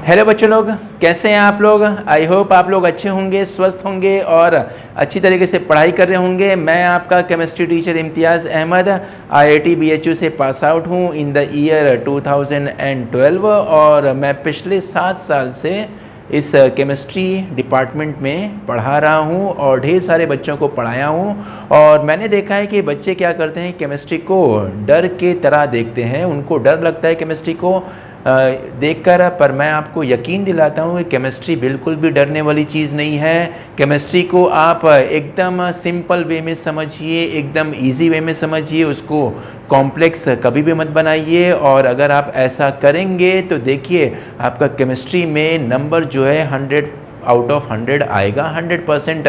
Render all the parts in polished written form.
Hello बच्चों लोग, कैसे हैं आप लोग। आई होप आप लोग अच्छे होंगे, स्वस्थ होंगे और अच्छी तरीके से पढ़ाई कर रहे होंगे। मैं आपका केमिस्ट्री टीचर इम्तियाज़ अहमद IIT BHU से पास आउट हूँ इन द ईयर 2012 और मैं पिछले 7 साल से इस केमिस्ट्री डिपार्टमेंट में पढ़ा रहा हूँ और ढेर सारे बच्चों को पढ़ाया हूँ। और मैंने देखा है कि बच्चे क्या करते हैं, केमिस्ट्री को डर के तरह देखते हैं। उनको डर लगता है केमिस्ट्री को देखकर, पर मैं आपको यकीन दिलाता हूँ कि केमिस्ट्री बिल्कुल भी डरने वाली चीज़ नहीं है। केमिस्ट्री को आप एकदम सिंपल वे में समझिए, एकदम इजी वे में समझिए, उसको कॉम्प्लेक्स कभी भी मत बनाइए। और अगर आप ऐसा करेंगे तो देखिए आपका केमिस्ट्री में नंबर जो है 100 आउट ऑफ 100 आएगा। 100%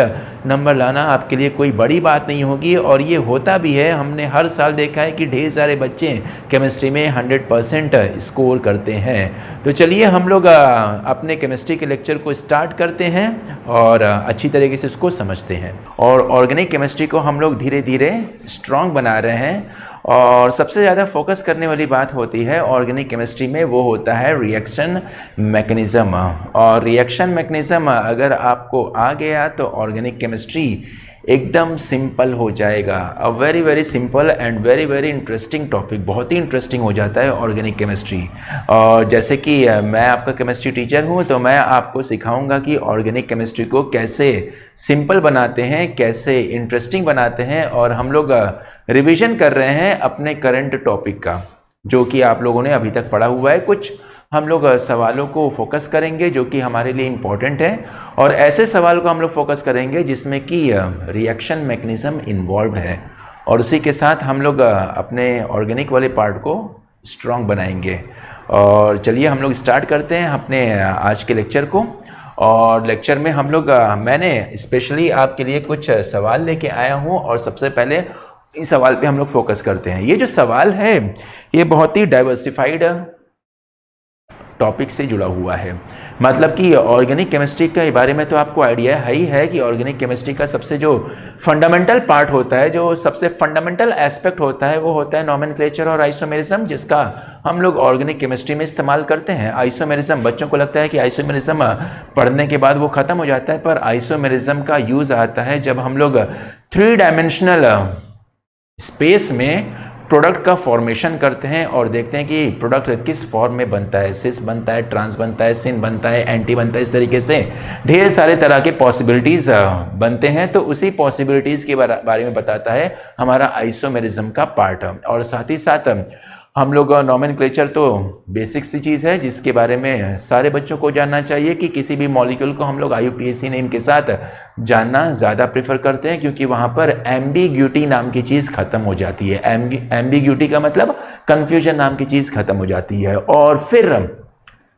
नंबर लाना आपके लिए कोई बड़ी बात नहीं होगी और ये होता भी है। हमने हर साल देखा है कि ढेर सारे बच्चे केमिस्ट्री में 100% स्कोर करते हैं। तो चलिए हम लोग अपने केमिस्ट्री के लेक्चर को स्टार्ट करते हैं और अच्छी तरीके से उसको समझते हैं। और ऑर्गेनिक केमिस्ट्री को हम लोग धीरे धीरे स्ट्रॉन्ग बना रहे हैं और सबसे ज़्यादा फोकस करने वाली बात होती है ऑर्गेनिक केमिस्ट्री में, वो होता है रिएक्शन मैकेनिज़्म। और रिएक्शन मैकेनिज़्म अगर आपको आ गया तो ऑर्गेनिक केमिस्ट्री एकदम सिंपल हो जाएगा। अ very very simple and very very interesting topic, बहुत ही इंटरेस्टिंग हो जाता है ऑर्गेनिक केमिस्ट्री। और जैसे कि मैं आपका केमिस्ट्री टीचर हूँ तो मैं आपको सिखाऊंगा कि ऑर्गेनिक केमिस्ट्री को कैसे सिंपल बनाते हैं, कैसे इंटरेस्टिंग बनाते हैं। और हम लोग रिवीजन कर रहे हैं अपने करंट टॉपिक का, जो कि आप लोगों ने अभी तक पढ़ा हुआ है। कुछ हम लोग सवालों को फोकस करेंगे जो कि हमारे लिए इम्पॉर्टेंट है और ऐसे सवाल को हम लोग फोकस करेंगे जिसमें कि रिएक्शन मैकेनिज्म इन्वॉल्व है। और उसी के साथ हम लोग अपने ऑर्गेनिक वाले पार्ट को स्ट्रॉन्ग बनाएंगे। और चलिए हम लोग स्टार्ट करते हैं अपने आज के लेक्चर को। और लेक्चर में हम लोग मैंने स्पेशली आपके लिए कुछ सवाल लेके आया हूँ और सबसे पहले इस सवाल पे हम लोग फोकस करते हैं। ये जो सवाल है ये बहुत ही डाइवर्सिफाइड टॉपिक से जुड़ा हुआ है। मतलब कि ऑर्गेनिक केमिस्ट्री के बारे में तो आपको आइडिया है ही है कि ऑर्गेनिक केमिस्ट्री का सबसे जो फंडामेंटल पार्ट होता है, जो सबसे फंडामेंटल एस्पेक्ट होता है, वो होता है नॉमेनक्लेचर और आइसोमेरिज्म, जिसका हम लोग ऑर्गेनिक केमिस्ट्री में इस्तेमाल करते हैं। आइसोमेरिज्म, बच्चों को लगता है कि आइसोमेरिज्म पढ़ने के बाद वो ख़त्म हो जाता है, पर आइसोमेरिज्म का यूज़ आता है जब हम लोग 3 डायमेंशनल स्पेस में प्रोडक्ट का फॉर्मेशन करते हैं और देखते हैं कि प्रोडक्ट किस फॉर्म में बनता है। सिस बनता है, ट्रांस बनता है, सिन बनता है, एंटी बनता है। इस तरीके से ढेर सारे तरह के पॉसिबिलिटीज़ बनते हैं। तो उसी पॉसिबिलिटीज़ के बारे में बताता है हमारा आइसोमेरिज्म का पार्ट। और साथ ही साथ हम लोग नॉमेनक्लेचर तो बेसिक सी चीज़ है जिसके बारे में सारे बच्चों को जानना चाहिए कि किसी भी मॉलिक्यूल को हम लोग IUPAC नेम के साथ जानना ज़्यादा प्रेफर करते हैं, क्योंकि वहाँ पर एम्बिग्यूटी नाम की चीज़ ख़त्म हो जाती है। एम्बिग्यूटी का मतलब कन्फ्यूजन नाम की चीज़ ख़त्म हो जाती है। और फिर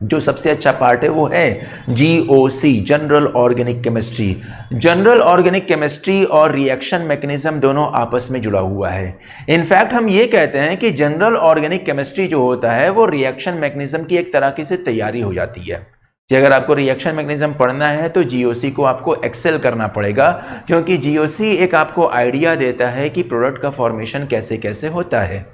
जो सबसे अच्छा पार्ट है वो है GOC, general organic chemistry. General organic chemistry और रिएक्शन मैकेनिज्म दोनों आपस में जुड़ा हुआ है। इनफैक्ट हम ये कहते हैं कि जनरल ऑर्गेनिक केमिस्ट्री जो होता है वो रिएक्शन मैकेनिज्म की एक तरह की से तैयारी हो जाती है कि अगर आपको रिएक्शन मैकेनिज्म पढ़ना है तो GOC को आपको एक्सेल करना पड़ेगा, क्योंकि GOC एक आपको आइडिया देता है कि प्रोडक्ट का फॉर्मेशन कैसे कैसे होता है,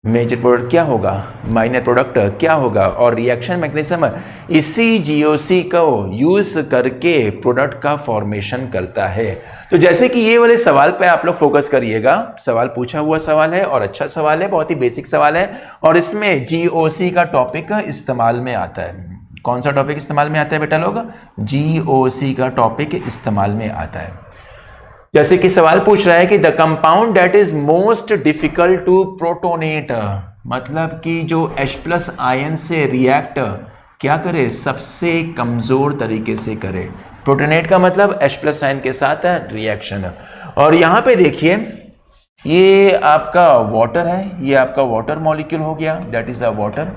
मेजर प्रोडक्ट क्या होगा, माइनर प्रोडक्ट क्या होगा, और रिएक्शन मैकेनिज्म इसी GOC को यूज करके प्रोडक्ट का फॉर्मेशन करता है। तो जैसे कि ये वाले सवाल पे आप लोग फोकस करिएगा। सवाल पूछा हुआ सवाल है और अच्छा सवाल है, बहुत ही बेसिक सवाल है और इसमें GOC का टॉपिक इस्तेमाल में आता है। कौन सा टॉपिक इस्तेमाल में आता है बेटा लोग? GOC का टॉपिक इस्तेमाल में आता है। जैसे कि सवाल पूछ रहा है कि the compound that is most difficult to protonate, मतलब कि जो H+ आयन से रिएक्ट क्या करे, सबसे कमजोर तरीके से करे। प्रोटोनेट का मतलब H+ आयन के साथ रिएक्शन। और यहां पे देखिए ये आपका वाटर है, ये आपका वाटर मॉलिक्यूल हो गया, दैट इज अ वाटर।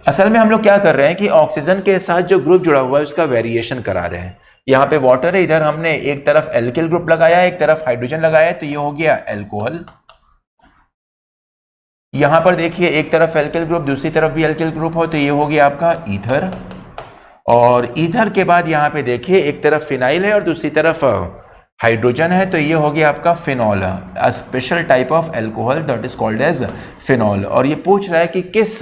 असल में हम लोग क्या कर रहे हैं कि ऑक्सीजन के साथ जो ग्रुप जुड़ा हुआ है उसका वेरिएशन करा रहे हैं। यहाँ पे वाटर है, इधर हमने एक तरफ एल्किल ग्रुप लगाया है, एक तरफ हाइड्रोजन लगाया है, तो ये हो गया एल्कोहल। यहां पर देखिए एक तरफ एल्किल ग्रुप, दूसरी तरफ भी एल्किल ग्रुप हो, तो ये हो गया आपका ईथर। और ईथर के बाद यहाँ पे देखिए एक तरफ फिनाइल है और दूसरी तरफ हाइड्रोजन है, तो ये हो गया आपका phenol, a special type of alcohol that is called as phenol. और ये पूछ रहा है कि किस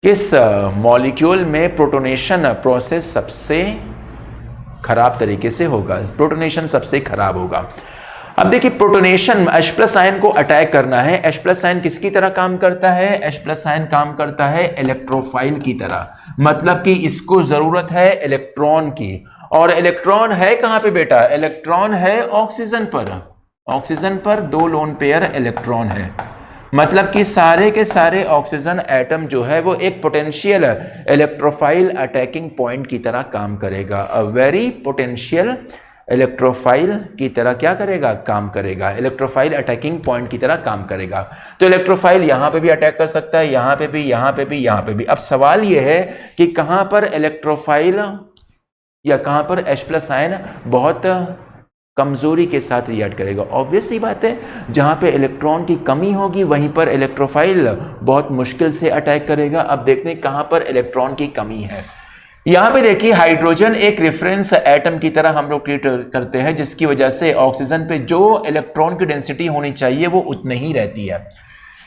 किस मॉलिक्यूल में प्रोटोनेशन प्रोसेस सबसे खराब तरीके से होगा, प्रोटोनेशन सबसे खराब होगा। अब देखिए प्रोटोनेशन H+ आयन को अटैक करना है। H+ आयन किसकी तरह काम करता है? H+ आयन काम करता है इलेक्ट्रोफाइल की तरह, मतलब कि इसको जरूरत है इलेक्ट्रॉन की, और इलेक्ट्रॉन है कहां पे बेटा? इलेक्ट्रॉन है ऑक्सीजन पर। ऑक्सीजन पर 2 लोन पेयर इलेक्ट्रॉन है, मतलब कि सारे के सारे ऑक्सीजन एटम जो है वो एक पोटेंशियल इलेक्ट्रोफाइल अटैकिंग पॉइंट की तरह काम करेगा। अ वेरी पोटेंशियल इलेक्ट्रोफाइल की तरह क्या करेगा? काम करेगा, इलेक्ट्रोफाइल अटैकिंग पॉइंट की तरह काम करेगा। तो इलेक्ट्रोफाइल यहां पे भी अटैक कर सकता है, यहां पे भी, यहां पे भी, यहां पे भी। अब सवाल यह है कि कहां पर इलेक्ट्रोफाइल या कहां पर H+ आयन बहुत कमजोरी के साथ रिएक्ट करेगा। ऑब्वियस सी बात है, जहां पे इलेक्ट्रॉन की कमी होगी वहीं पर इलेक्ट्रोफाइल बहुत मुश्किल से अटैक करेगा। अब देखते हैं कहां पर इलेक्ट्रॉन की कमी है। यहां पे देखिए हाइड्रोजन एक रेफरेंस एटम की तरह हम लोग ट्रीट करते हैं, जिसकी वजह से ऑक्सीजन पे जो इलेक्ट्रॉन की डेंसिटी होनी चाहिए वो उतनी ही रहती है।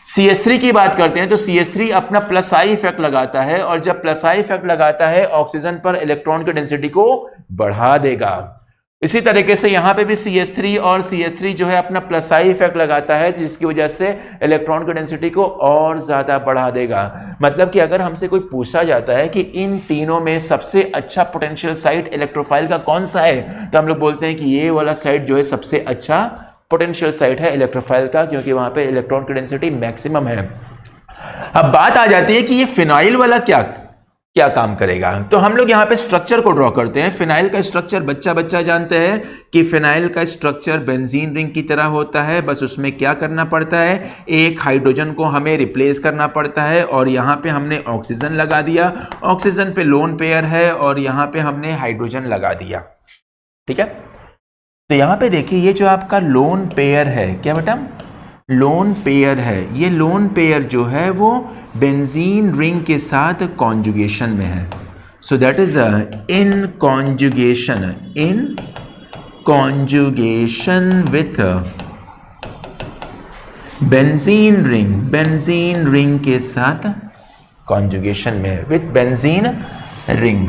CH3 की बात करते हैं तो CH3 अपना +I इफेक्ट लगाता है, और जब +I इफेक्ट लगाता है ऑक्सीजन पर इलेक्ट्रॉन की डेंसिटी को बढ़ा देगा। इसी तरीके से यहां पे भी CH3 और CH3 जो है अपना +I इफेक्ट लगाता है, जिसकी वजह से इलेक्ट्रॉन की डेंसिटी को और ज्यादा बढ़ा देगा। मतलब कि अगर हमसे कोई पूछा जाता है कि इन तीनों में सबसे अच्छा पोटेंशियल साइट इलेक्ट्रोफाइल का कौन सा है, तो हम लोग बोलते हैं कि ये वाला साइट जो है सबसे अच्छा पोटेंशियल साइट है इलेक्ट्रोफाइल का, क्योंकि वहां पे इलेक्ट्रॉन की डेंसिटी मैक्सिमम है। अब बात आ जाती है कि ये फिनाइल वाला क्या काम करेगा। तो हम लोग यहाँ पे स्ट्रक्चर को ड्रॉ करते हैं। फिनाइल का स्ट्रक्चर बच्चा जानते हैं कि फिनाइल का स्ट्रक्चर बेंजीन रिंग की तरह होता है, बस उसमें क्या करना पड़ता है, एक हाइड्रोजन को हमें रिप्लेस करना पड़ता है, और यहाँ पे हमने ऑक्सीजन लगा दिया, ऑक्सीजन पे लोन पेयर है, और यहाँ पे हमने हाइड्रोजन लगा दिया। ठीक है, तो यहाँ पे देखिए ये जो आपका लोन पेयर है, क्या बेटा? लोन पेयर है। ये लोन पेयर जो है वो बेंजीन रिंग के साथ कॉन्जुगेशन में है। So that is in conjugation with benzene ring के साथ कॉन्जुगेशन में है, विथ बेंजीन रिंग।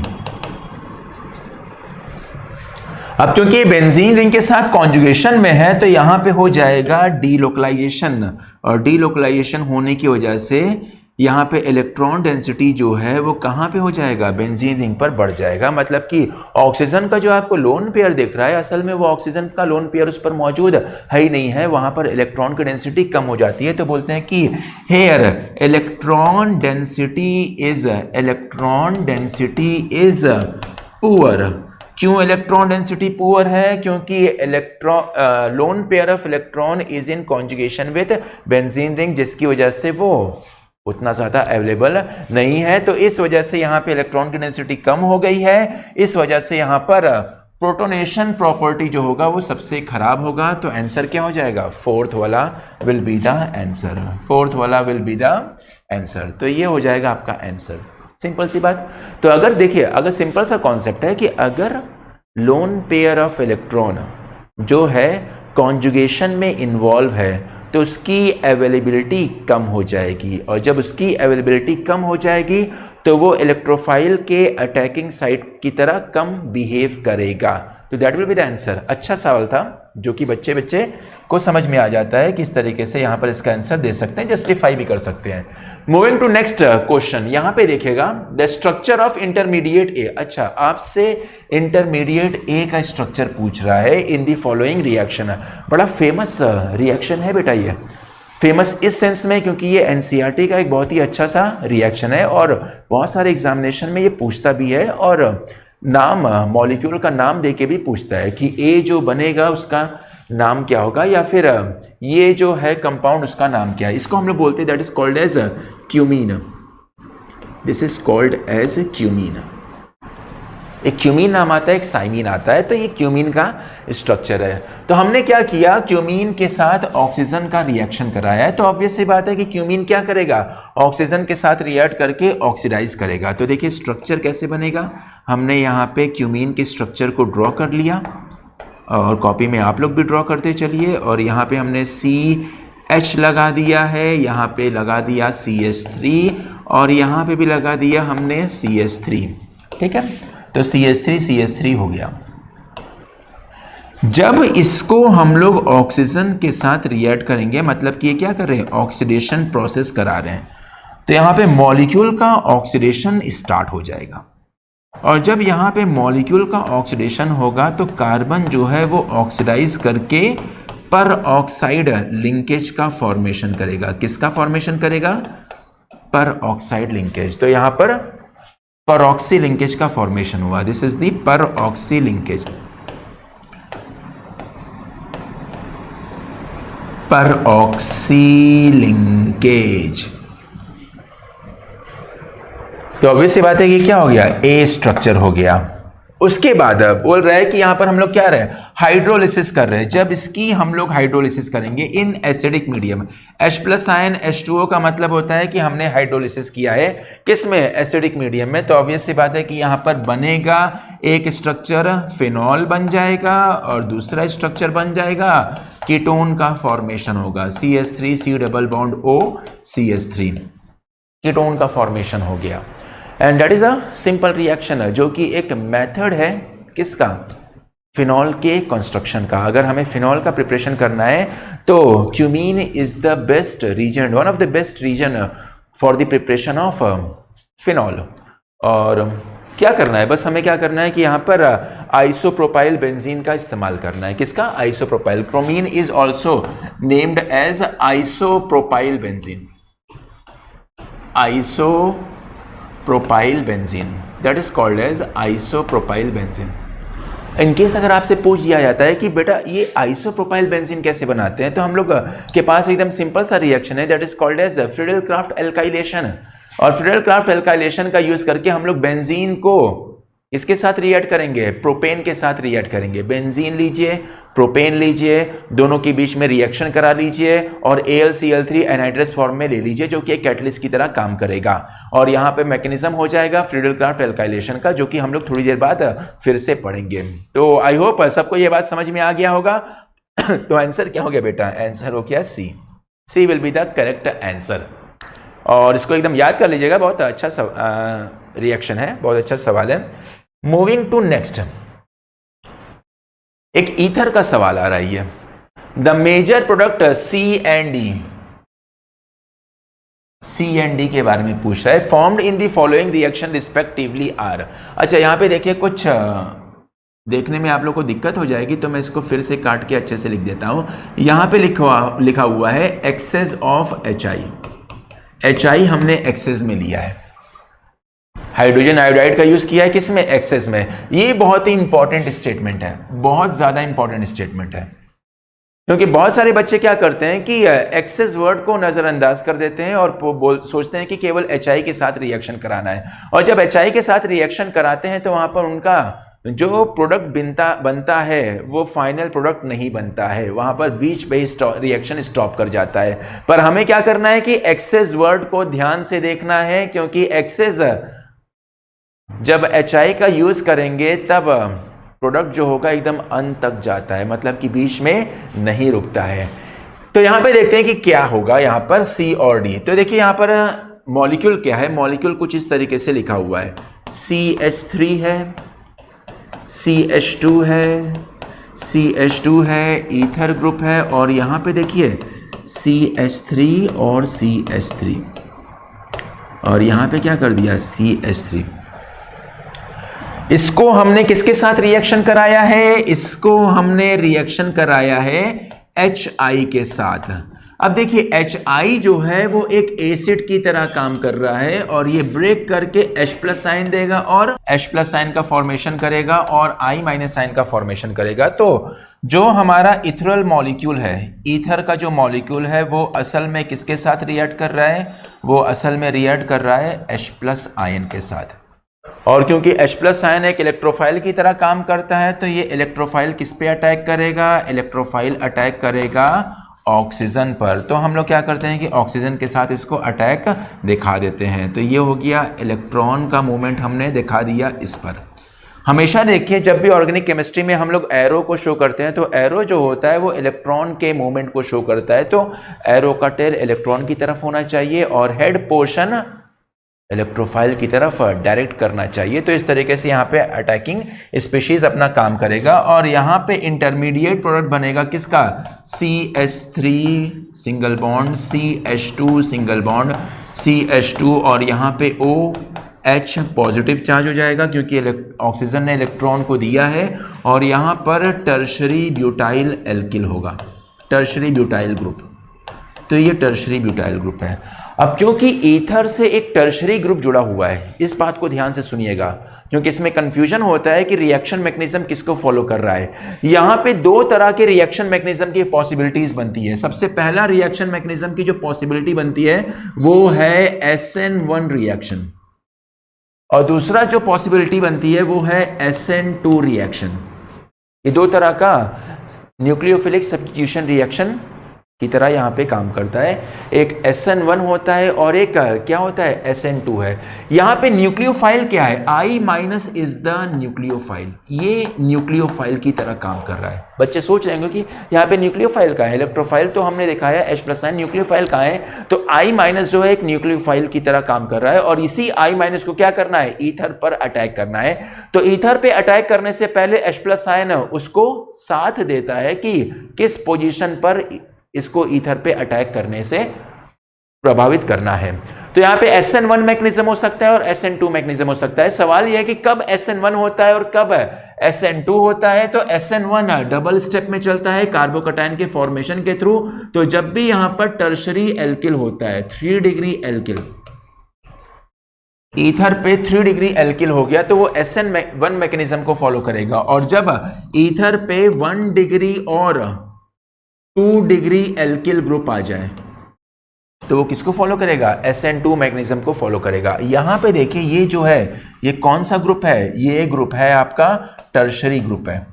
अब क्योंकि बेंजीन रिंग के साथ कॉन्जुगेशन में है तो यहां पे हो जाएगा डीलोकलाइजेशन, और डीलोकलाइजेशन होने की वजह से यहां पे इलेक्ट्रॉन डेंसिटी जो है वो कहां पे हो जाएगा? बेंजीन रिंग पर बढ़ जाएगा। मतलब कि ऑक्सीजन का जो आपको लोन पेयर दिख रहा है, असल में वो ऑक्सीजन का लोन पेयर उस पर मौजूद है ही नहीं है, वहां पर इलेक्ट्रॉन की डेंसिटी कम हो जाती है। तो बोलते हैं कि here electron density is poor. क्यों इलेक्ट्रॉन डेंसिटी पुअर है? क्योंकि lone pair of electron is in conjugation with benzene ring, जिसकी वजह से वो उतना ज्यादा अवेलेबल नहीं है। तो इस वजह से यहाँ पे इलेक्ट्रॉन की डेंसिटी कम हो गई है। इस वजह से यहाँ पर प्रोटोनेशन प्रॉपर्टी जो होगा वो सबसे खराब होगा। तो आंसर क्या हो जाएगा? फोर्थ वाला will be the answer. Fourth वाला विल बी द आंसर। तो ये हो जाएगा आपका आंसर। सिंपल सी बात। तो अगर देखिए, अगर सिंपल सा कॉन्सेप्ट है कि अगर लोन पेयर ऑफ इलेक्ट्रॉन जो है कॉन्जुगेशन में इन्वॉल्व है तो उसकी अवेलेबिलिटी कम हो जाएगी, और जब उसकी अवेलेबिलिटी कम हो जाएगी तो वो इलेक्ट्रोफाइल के अटैकिंग साइट की तरह कम बिहेव करेगा। तो that will be the answer. अच्छा सवाल था जो कि बच्चे को समझ में आ जाता है किस तरीके से यहाँ पर इसका आंसर दे सकते हैं, जस्टिफाई भी कर सकते हैं। मूविंग टू नेक्स्ट क्वेश्चन, यहाँ पे देखिएगा द स्ट्रक्चर ऑफ इंटरमीडिएट ए। अच्छा, आपसे इंटरमीडिएट ए का स्ट्रक्चर पूछ रहा है इन दी फॉलोइंग रिएक्शन। बड़ा फेमस रिएक्शन है बेटा ये। फेमस इस सेंस में क्योंकि ये एनसीईआरटी का एक बहुत ही अच्छा सा रिएक्शन है, और बहुत सारे एग्जामिनेशन में ये पूछता भी है, और नाम मॉलिक्यूल का नाम देके भी पूछता है कि ए जो बनेगा उसका नाम क्या होगा, या फिर ये जो है कंपाउंड उसका नाम क्या है। इसको हम लोग बोलते हैं that is called as cumene. This is called as cumene. एक क्यूमीन नाम आता है, एक साइमीन आता है, तो ये क्यूमीन का स्ट्रक्चर है। तो हमने क्या किया, क्यूमीन के साथ ऑक्सीजन का रिएक्शन कराया है। तो ऑब्वियस सी बात है कि क्यूमीन क्या करेगा, ऑक्सीजन के साथ रिएक्ट करके ऑक्सीडाइज करेगा। तो देखिए स्ट्रक्चर कैसे बनेगा। हमने यहाँ पे क्यूमीन के स्ट्रक्चर को ड्रॉ कर लिया, और कॉपी में आप लोग भी ड्रॉ करते चलिए। और यहाँ पे हमने H लगा दिया है, यहाँ पे लगा दिया CH3 और यहाँ पे भी लगा दिया हमने CH3। ठीक है, तो CH3 हो गया। जब इसको हम लोग ऑक्सीजन के साथ रिएक्ट करेंगे, मतलब कि ये क्या कर रहे हैं, ऑक्सीडेशन प्रोसेस करा रहे हैं, तो यहाँ पे मॉलिक्यूल का ऑक्सीडेशन स्टार्ट हो जाएगा। और जब यहाँ पे मॉलिक्यूल का ऑक्सीडेशन होगा तो कार्बन जो है वो ऑक्सीडाइज करके पर ऑक्साइड लिंकेज का फॉर्मेशन करेगा। किसका फॉर्मेशन करेगा, पर ऑक्साइड लिंकेज। तो यहाँ पर परऑक्सी लिंकेज का फॉर्मेशन हुआ, this is the परऑक्सी linkage, परऑक्सी linkage. तो ऑब्वियस सी बात है कि क्या हो गया, ए स्ट्रक्चर हो गया। उसके बाद बोल रहा है कि यहां पर हम लोग क्या रहे, हाइड्रोलिसिस कर रहे हैं। जब इसकी हम लोग हाइड्रोलिसिस करेंगे in acidic medium, H+ ion H2O का मतलब होता है कि हमने हाइड्रोलिसिस किया है किसमें, एसिडिक मीडियम में। तो ऑब्वियस सी बात है कि यहां पर बनेगा एक स्ट्रक्चर फिनॉल बन जाएगा और दूसरा स्ट्रक्चर बन जाएगा कीटोन का फॉर्मेशन होगा, CH3 C+O CH3, कीटोन का फॉर्मेशन हो गया। And that is a simple reaction है, जो कि एक मेथड है किसका, फिनॉल के कंस्ट्रक्शन का। अगर हमें फिनॉल का प्रिपरेशन करना है तो cumene is the best reagent, one of the best reagent for the preparation of phenol. और क्या करना है, बस हमें क्या करना है कि यहाँ पर आइसोप्रोपाइल बेंजीन का इस्तेमाल करना है। किसका, isopropyl. Cumene is also named as isopropyl benzene, isopropyl benzene, that is called as isopropyl benzene. In case अगर आपसे पूछ दिया जाता है कि बेटा ये आइसोप्रोपाइल बेंजीन कैसे बनाते हैं, तो हम लोग के पास एकदम सिंपल सा रिएक्शन है, that is called as Friedel Crafts alkylation. और फ्रीडल-क्राफ्ट एल्काइलेशन का यूज करके हम लोग बेंजीन को इसके साथ रिएक्ट करेंगे, प्रोपेन के साथ रिएक्ट करेंगे। बेंजीन लीजिए, प्रोपेन लीजिए, दोनों के बीच में रिएक्शन करा लीजिए और AlCl3 एनहाइड्रस फॉर्म में ले लीजिए, जो कि एक कैटलिस्ट की तरह काम करेगा। और यहाँ पे मैकेनिज्म हो जाएगा फ्रीडल-क्राफ्ट एल्काइलेशन का, जो कि हम लोग थोड़ी देर बाद फिर से पढ़ेंगे। तो आई होप सबको ये बात समझ में आ गया होगा। तो आंसर क्या हो गया बेटा, आंसर हो गया C will be the correct answer. और इसको एकदम याद कर लीजिएगा, बहुत अच्छा रिएक्शन है, बहुत अच्छा सवाल है। मूविंग टू नेक्स्ट, एक ईथर का सवाल आ रही है। द मेजर प्रोडक्ट C&D के बारे में पूछ रहा है, formed in the following reaction respectively are. अच्छा, यहां पे देखिए कुछ देखने में आप लोग को दिक्कत हो जाएगी, तो मैं इसको फिर से काट के अच्छे से लिख देता हूं। यहां पे लिखा हुआ है एक्सेस ऑफ HI हमने एक्सेस में लिया है, हाइड्रोजन आयोडाइड का यूज किया है किसमें, एक्सेस में। ये बहुत ही इंपॉर्टेंट स्टेटमेंट है, बहुत ज्यादा इंपॉर्टेंट स्टेटमेंट है, क्योंकि बहुत सारे बच्चे क्या करते हैं कि एक्सेस वर्ड को नजरअंदाज कर देते हैं और सोचते हैं कि केवल HI के साथ रिएक्शन कराना है। और जब HI के साथ रिएक्शन कराते हैं तो वहां पर उनका जो प्रोडक्ट बनता है वो फाइनल प्रोडक्ट नहीं बनता है, वहां पर बीच पे रिएक्शन स्टॉप कर जाता है। पर हमें क्या करना है कि एक्सेस वर्ड को ध्यान से देखना है, क्योंकि एक्सेस जब HI का यूज करेंगे तब प्रोडक्ट जो होगा एकदम अंत तक जाता है, मतलब कि बीच में नहीं रुकता है। तो यहां पे देखते हैं कि क्या होगा यहाँ पर C और D। तो देखिए यहाँ पर मॉलिक्यूल क्या है, मॉलिक्यूल कुछ इस तरीके से लिखा हुआ है, CH3 है, CH2 है, CH2 है, ईथर ग्रुप है, और यहां पे देखिए CH3 और CH3, और यहां पे क्या कर दिया CH3। इसको हमने किसके साथ रिएक्शन कराया है, इसको हमने रिएक्शन कराया है HI के साथ। अब देखिए HI जो है वो एक एसिड की तरह काम कर रहा है, और ये ब्रेक करके H+ आयन देगा और H+ आयन का फॉर्मेशन करेगा और I- आयन का फॉर्मेशन करेगा। तो जो हमारा इथरल मॉलिक्यूल है, ईथर का जो मॉलिक्यूल है, वो असल में किसके साथ रिएक्ट कर रहा है, वो असल में रिएक्ट कर रहा है H+ आयन के साथ। और क्योंकि H+ आयन एक इलेक्ट्रोफाइल की तरह काम करता है, तो ये इलेक्ट्रोफाइल किस पे अटैक करेगा, इलेक्ट्रोफाइल अटैक करेगा ऑक्सीजन पर। तो हम लोग क्या करते हैं कि ऑक्सीजन के साथ इसको अटैक दिखा देते हैं। तो ये हो गया इलेक्ट्रॉन का मूवमेंट हमने दिखा दिया इस पर। हमेशा देखिए जब भी ऑर्गेनिक केमिस्ट्री में हम लोग एरो को शो करते हैं तो एरो जो होता है वो इलेक्ट्रॉन के मूवमेंट को शो करता है, तो एरो का टेल इलेक्ट्रॉन की तरफ होना चाहिए और हेड पोर्शन इलेक्ट्रोफाइल की तरफ डायरेक्ट करना चाहिए। तो इस तरीके से यहाँ पे अटैकिंग स्पीशीज अपना काम करेगा और यहाँ पे इंटरमीडिएट प्रोडक्ट बनेगा किसका, CH3 single bond, CH2 single bond, CH2 और यहाँ पे OH पॉजिटिव चार्ज हो जाएगा क्योंकि ऑक्सीजन ने इलेक्ट्रॉन को दिया है और यहाँ पर टर्शरी ब्यूटाइल एल्किल होगा, टर्शरी ब्यूटाइल ग्रुप। तो ये टर्शरी ब्यूटाइल ग्रुप है। अब क्योंकि ईथर से एक टर्शरी ग्रुप जुड़ा हुआ है, इस बात को ध्यान से सुनिएगा क्योंकि इसमें कंफ्यूजन होता है कि रिएक्शन मैकेनिज्म किसको फॉलो कर रहा है। यहां पे दो तरह के रिएक्शन मैकेनिज्म की पॉसिबिलिटीज बनती है। सबसे पहला रिएक्शन मैकेनिज्म की जो पॉसिबिलिटी बनती है वो है SN1 रिएक्शन और दूसरा जो पॉसिबिलिटी बनती है वो है SN2 रिएक्शन। ये दो तरह का न्यूक्लियोफिलिक सब्स्टिट्यूशन रिएक्शन की तरह यहाँ पे काम करता है। एक SN1 होता है और एक क्या होता है, SN2 है। यहाँ पे न्यूक्लियोफाइल क्या है, I- इज द न्यूक्लियोफाइल, ये न्यूक्लियोफाइल की तरह काम कर रहा है। बच्चे सोच रहे होंगे कि यहाँ पे न्यूक्लियोफाइल का है, इलेक्ट्रोफाइल तो हमने देखा है H+, न्यूक्लियोफाइल का है, तो I- जो है एक न्यूक्लियोफाइल की तरह काम कर रहा है और इसी I- को क्या करना है, ईथर पर अटैक करना है। तो ईथर पे अटैक करने से पहले H+ आयन उसको साथ देता है कि किस पोजिशन पर इसको ईथर पे अटैक करने से प्रभावित करना है। तो यहाँ पे SN1 मैकेनिज्म हो सकता है और SN2 मैकेनिज्म हो सकता है। सवाल यह है कि कब SN1 होता है और कब SN2 होता है। तो SN1 डबल स्टेप में चलता है कार्बोकैटायन के फॉर्मेशन के थ्रू। तो जब भी यहां पर टर्शरी एल्किल होता है, 3 डिग्री एल्किल, ईथर पे 3 डिग्री एल्किल हो गया तो वो SN1 मैकेनिज्म को फॉलो करेगा और जब ईथर पे 1 डिग्री और 2 डिग्री एल्किल ग्रुप आ जाए तो वो किसको फॉलो करेगा, SN2 मैग्नीशियम को फॉलो करेगा। यहां पे देखिए ये जो है ये कौन सा ग्रुप है, ये ग्रुप है आपका टर्शरी ग्रुप है,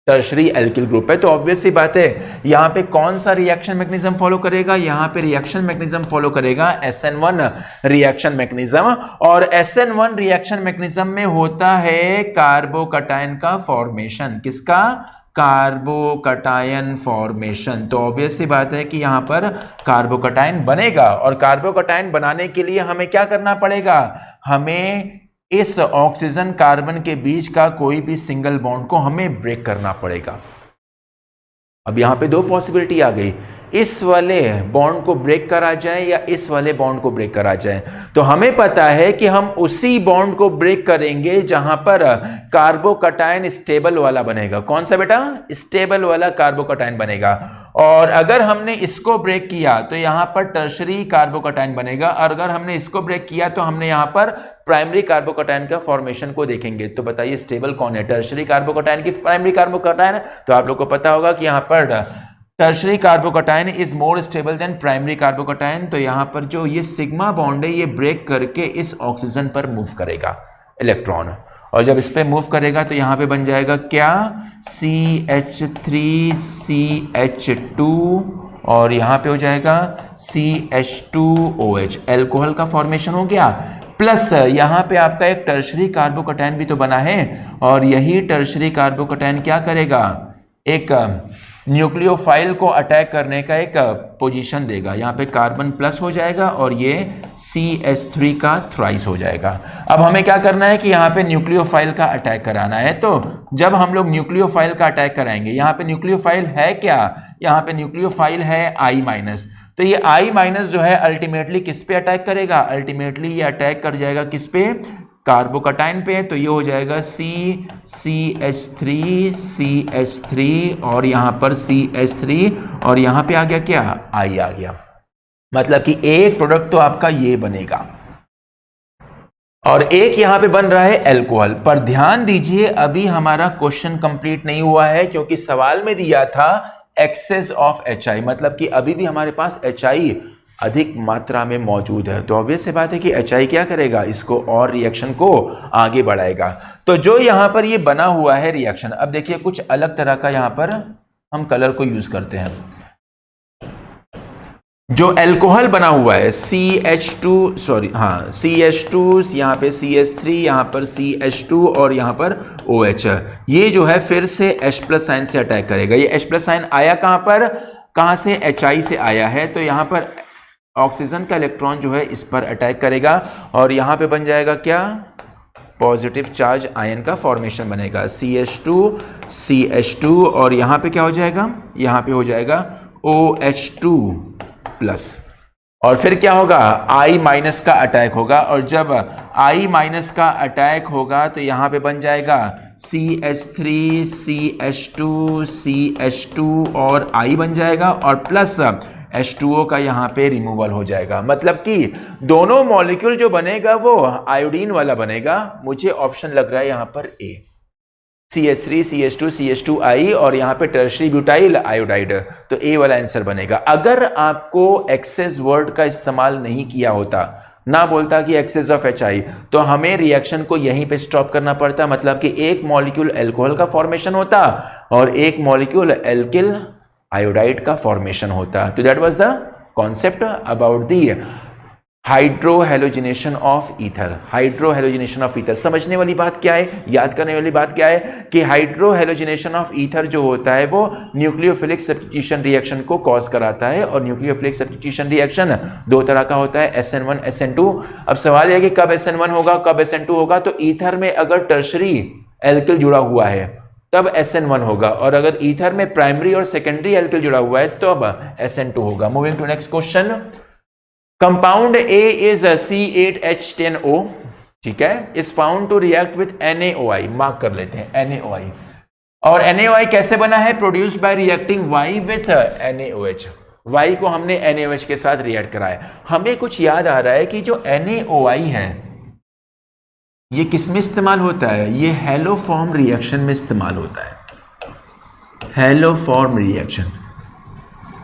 टर्शरी एल्किल ग्रुप है। तो ऑब्वियस सी बात है यहां पे कौन सा रिएक्शन मैकेनिज्म फॉलो करेगा, यहां पे रिएक्शन मैकेनिज्म फॉलो करेगा SN1 रिएक्शन मैकेनिज्म। और SN1 रिएक्शन मैकेनिज्म में होता है कार्बोकैटायन का फॉर्मेशन, किसका, कार्बोकैटायन फॉर्मेशन। तो ऑब्वियस सी बात है कि यहां पर कार्बोकैटायन बनेगा और कार्बोकैटायन बनाने के लिए हमें क्या करना पड़ेगा, हमें इस ऑक्सीजन कार्बन के बीच का कोई भी सिंगल बॉन्ड को हमें ब्रेक करना पड़ेगा। अब यहां पे दो पॉसिबिलिटी आ गई, इस वाले बॉन्ड को ब्रेक करा जाए या इस वाले बॉन्ड को ब्रेक करा जाए। तो हमें पता है कि हम उसी बॉन्ड को ब्रेक करेंगे जहां पर कार्बोकैटायन स्टेबल वाला बनेगा। कौन सा बेटा, स्टेबल वाला कार्बोकैटायन बनेगा। और अगर हमने इसको ब्रेक किया तो यहां पर टर्शरी कार्बोकैटायन बनेगा और अगर हमने इसको ब्रेक किया तो हमने यहां पर प्राइमरी कार्बोकैटायन का फॉर्मेशन को देखेंगे। तो बताइए स्टेबल कौन है, टर्शरी कार्बोकैटायन की प्राइमरी कार्बोकैटायन। तो आप लोग को पता होगा कि यहां पर tertiary carbocation is more stable then primary carbocation. तो यहां पर जो ये सिग्मा बॉन्ड है ये ब्रेक करके इस ऑक्सीजन पर मूव करेगा इलेक्ट्रॉन, और जब इस पे मूव करेगा तो यहां पे बन जाएगा क्या, CH3CH2 और यहां पे हो जाएगा CH2OH, एल्कोहल का फॉर्मेशन हो गया। प्लस यहां पे आपका एक टर्शरी कार्बोकैटायन भी तो बना है और यही टर्शरी कार्बोकैटायन क्या करेगा, एक न्यूक्लियोफाइल को अटैक करने का एक पोजीशन देगा। यहाँ पे कार्बन प्लस हो जाएगा और ये CH3 का थ्राइस हो जाएगा। अब हमें क्या करना है कि यहाँ पे न्यूक्लियोफाइल का अटैक कराना है। तो जब हम लोग न्यूक्लियोफाइल का अटैक कराएंगे, यहाँ पे न्यूक्लियोफाइल है क्या, यहाँ पे न्यूक्लियोफाइल है I-। तो ये I- जो है अल्टीमेटली किस पे अटैक करेगा, अल्टीमेटली ये अटैक कर जाएगा किस पे, कार्बोकैटायन पे। तो ये हो जाएगा CH3 और यहां पर CH3 और यहां पे आ गया क्या, I आ गया। मतलब कि एक प्रोडक्ट तो आपका ये बनेगा और एक यहां पे बन रहा है एल्कोहल। पर ध्यान दीजिए अभी हमारा क्वेश्चन कंप्लीट नहीं हुआ है क्योंकि सवाल में दिया था एक्सेस ऑफ HI, मतलब कि अभी भी हमारे पास HI अधिक मात्रा में मौजूद है। तो ऑब्वियस सी बात है कि HI क्या करेगा, इसको और रिएक्शन को आगे बढ़ाएगा। तो जो यहां पर ये बना हुआ है रिएक्शन, अब देखिए कुछ अलग तरह का यहां पर हम कलर को यूज करते हैं। जो अल्कोहल बना हुआ है CH2, सॉरी हाँ CH2, यहाँ पे CH3, यहाँ पर CH2 और यहाँ पर OH, ये जो है फिर से H+ साइन से अटैक करेगा। ये H+ साइन आया कहाँ पर, कहाँ से, HI से आया है, तो यहाँ पर ऑक्सीजन का इलेक्ट्रॉन जो है इस पर अटैक करेगा और यहाँ पे बन जाएगा क्या, पॉजिटिव चार्ज आयन का फॉर्मेशन बनेगा CH2 CH2 और यहाँ पे क्या हो जाएगा, यहाँ पे हो जाएगा OH2 प्लस और फिर क्या होगा, I- का अटैक होगा और जब I- का अटैक होगा तो यहाँ पे बन जाएगा CH3 CH2 CH2 और I बन जाएगा और प्लस H2O का यहाँ पे रिमूवल हो जाएगा। मतलब कि दोनों मॉलिक्यूल जो बनेगा वो आयोडीन वाला बनेगा। मुझे ऑप्शन लग रहा है यहाँ पर ए, CH3 CH2 CH2I और यहाँ पे टर्शरी ब्यूटाइल आयोडाइड, तो ए वाला आंसर बनेगा। अगर आपको एक्सेस वर्ड का इस्तेमाल नहीं किया होता, ना बोलता कि एक्सेस ऑफ HI, तो हमें रिएक्शन को यहीं पे स्टॉप करना पड़ता। मतलब कि एक मॉलिक्यूल अल्कोहल का फॉर्मेशन होता और एक मॉलिक्यूल एल्किल आयोडाइड का फॉर्मेशन होता। तो that was the concept about the hydrohalogenation of ether. Hydrohalogenation of ether समझने वाली बात क्या है, याद करने वाली बात क्या है कि हाइड्रोहेलोजिनेशन ऑफ ईथर जो होता है वो न्यूक्लियोफिलिक सब्स्टिट्यूशन रिएक्शन को कॉज कराता है और न्यूक्लियोफिलिक सब्स्टिट्यूशन रिएक्शन दो तरह का होता है, SN1 SN2। अब सवाल है कि कब SN1 होगा कब SN2 होगा, तो ईथर में अगर टर्शरी एल्किल जुड़ा हुआ है तब SN1 होगा और अगर ईथर में प्राइमरी और सेकेंडरी एल्किल जुड़ा हुआ है तो अब SN2 होगा। Moving to next question, compound A is a C8H10O, ठीक है, is found to react with NaOI, mark कर लेते हैं NaOI। और NaOI कैसे बना है, produced by reacting Y with NaOH। Y को हमने NaOH के साथ रिएक्ट कराया। हमें कुछ याद आ रहा है कि जो NaOI है ये किस में इस्तेमाल होता है, ये हेलोफॉर्म रिएक्शन में इस्तेमाल होता है, हेलोफॉर्म रिएक्शन।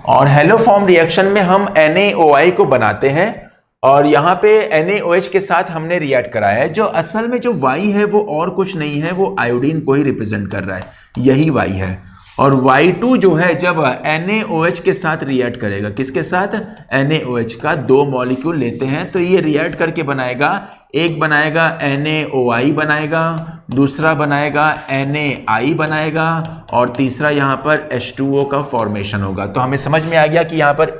और हेलोफॉर्म रिएक्शन में हम NaOI को बनाते हैं और यहाँ पे NaOH के साथ हमने रिएक्ट कराया है। जो असल में जो Y है वो और कुछ नहीं है, वो आयोडीन को ही रिप्रेजेंट कर रहा है, यही Y है। और Y2 जो है जब NaOH के साथ रिएक्ट करेगा, किसके साथ, NaOH का दो मॉलिक्यूल लेते हैं तो ये रिएक्ट करके बनाएगा, एक बनाएगा NaOI बनाएगा, दूसरा बनाएगा NaI बनाएगा और तीसरा यहाँ पर H2O का फॉर्मेशन होगा। तो हमें समझ में आ गया कि यहाँ पर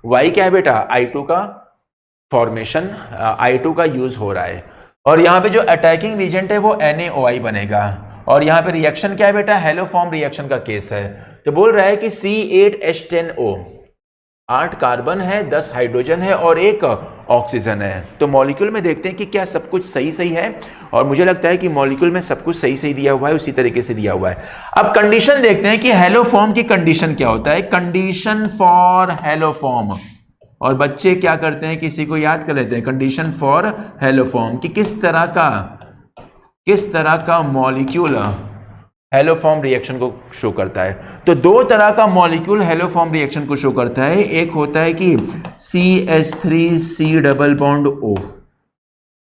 Y क्या है बेटा, I2 का फॉर्मेशन, I2 का यूज हो रहा है और यहाँ पे जो अटैकिंग रीजेंट है वो NaOI बनेगा और यहाँ पे रिएक्शन क्या है बेटा, हेलोफॉर्म रिएक्शन का केस है। तो बोल रहा है कि C8H10O, 8 कार्बन है, 10 हाइड्रोजन है और 1 ऑक्सीजन है। तो मॉलिक्यूल में देखते हैं कि क्या सब कुछ सही सही है और मुझे लगता है कि मॉलिक्यूल में सब कुछ सही सही दिया हुआ है, उसी तरीके से दिया हुआ है। अब कंडीशन देखते हैं कि हेलोफॉर्म की कंडीशन क्या होता है, कंडीशन फॉर हेलोफॉर्म। और बच्चे क्या करते हैं, किसी को याद कर लेते हैं, कंडीशन फॉर हेलोफॉर्म कि किस तरह का मॉलिक्यूल हेलोफॉर्म रिएक्शन को शो करता है। तो दो तरह का मॉलिक्यूल हेलोफॉर्म रिएक्शन को शो करता है। एक होता है कि CH3C डबल बॉन्ड O।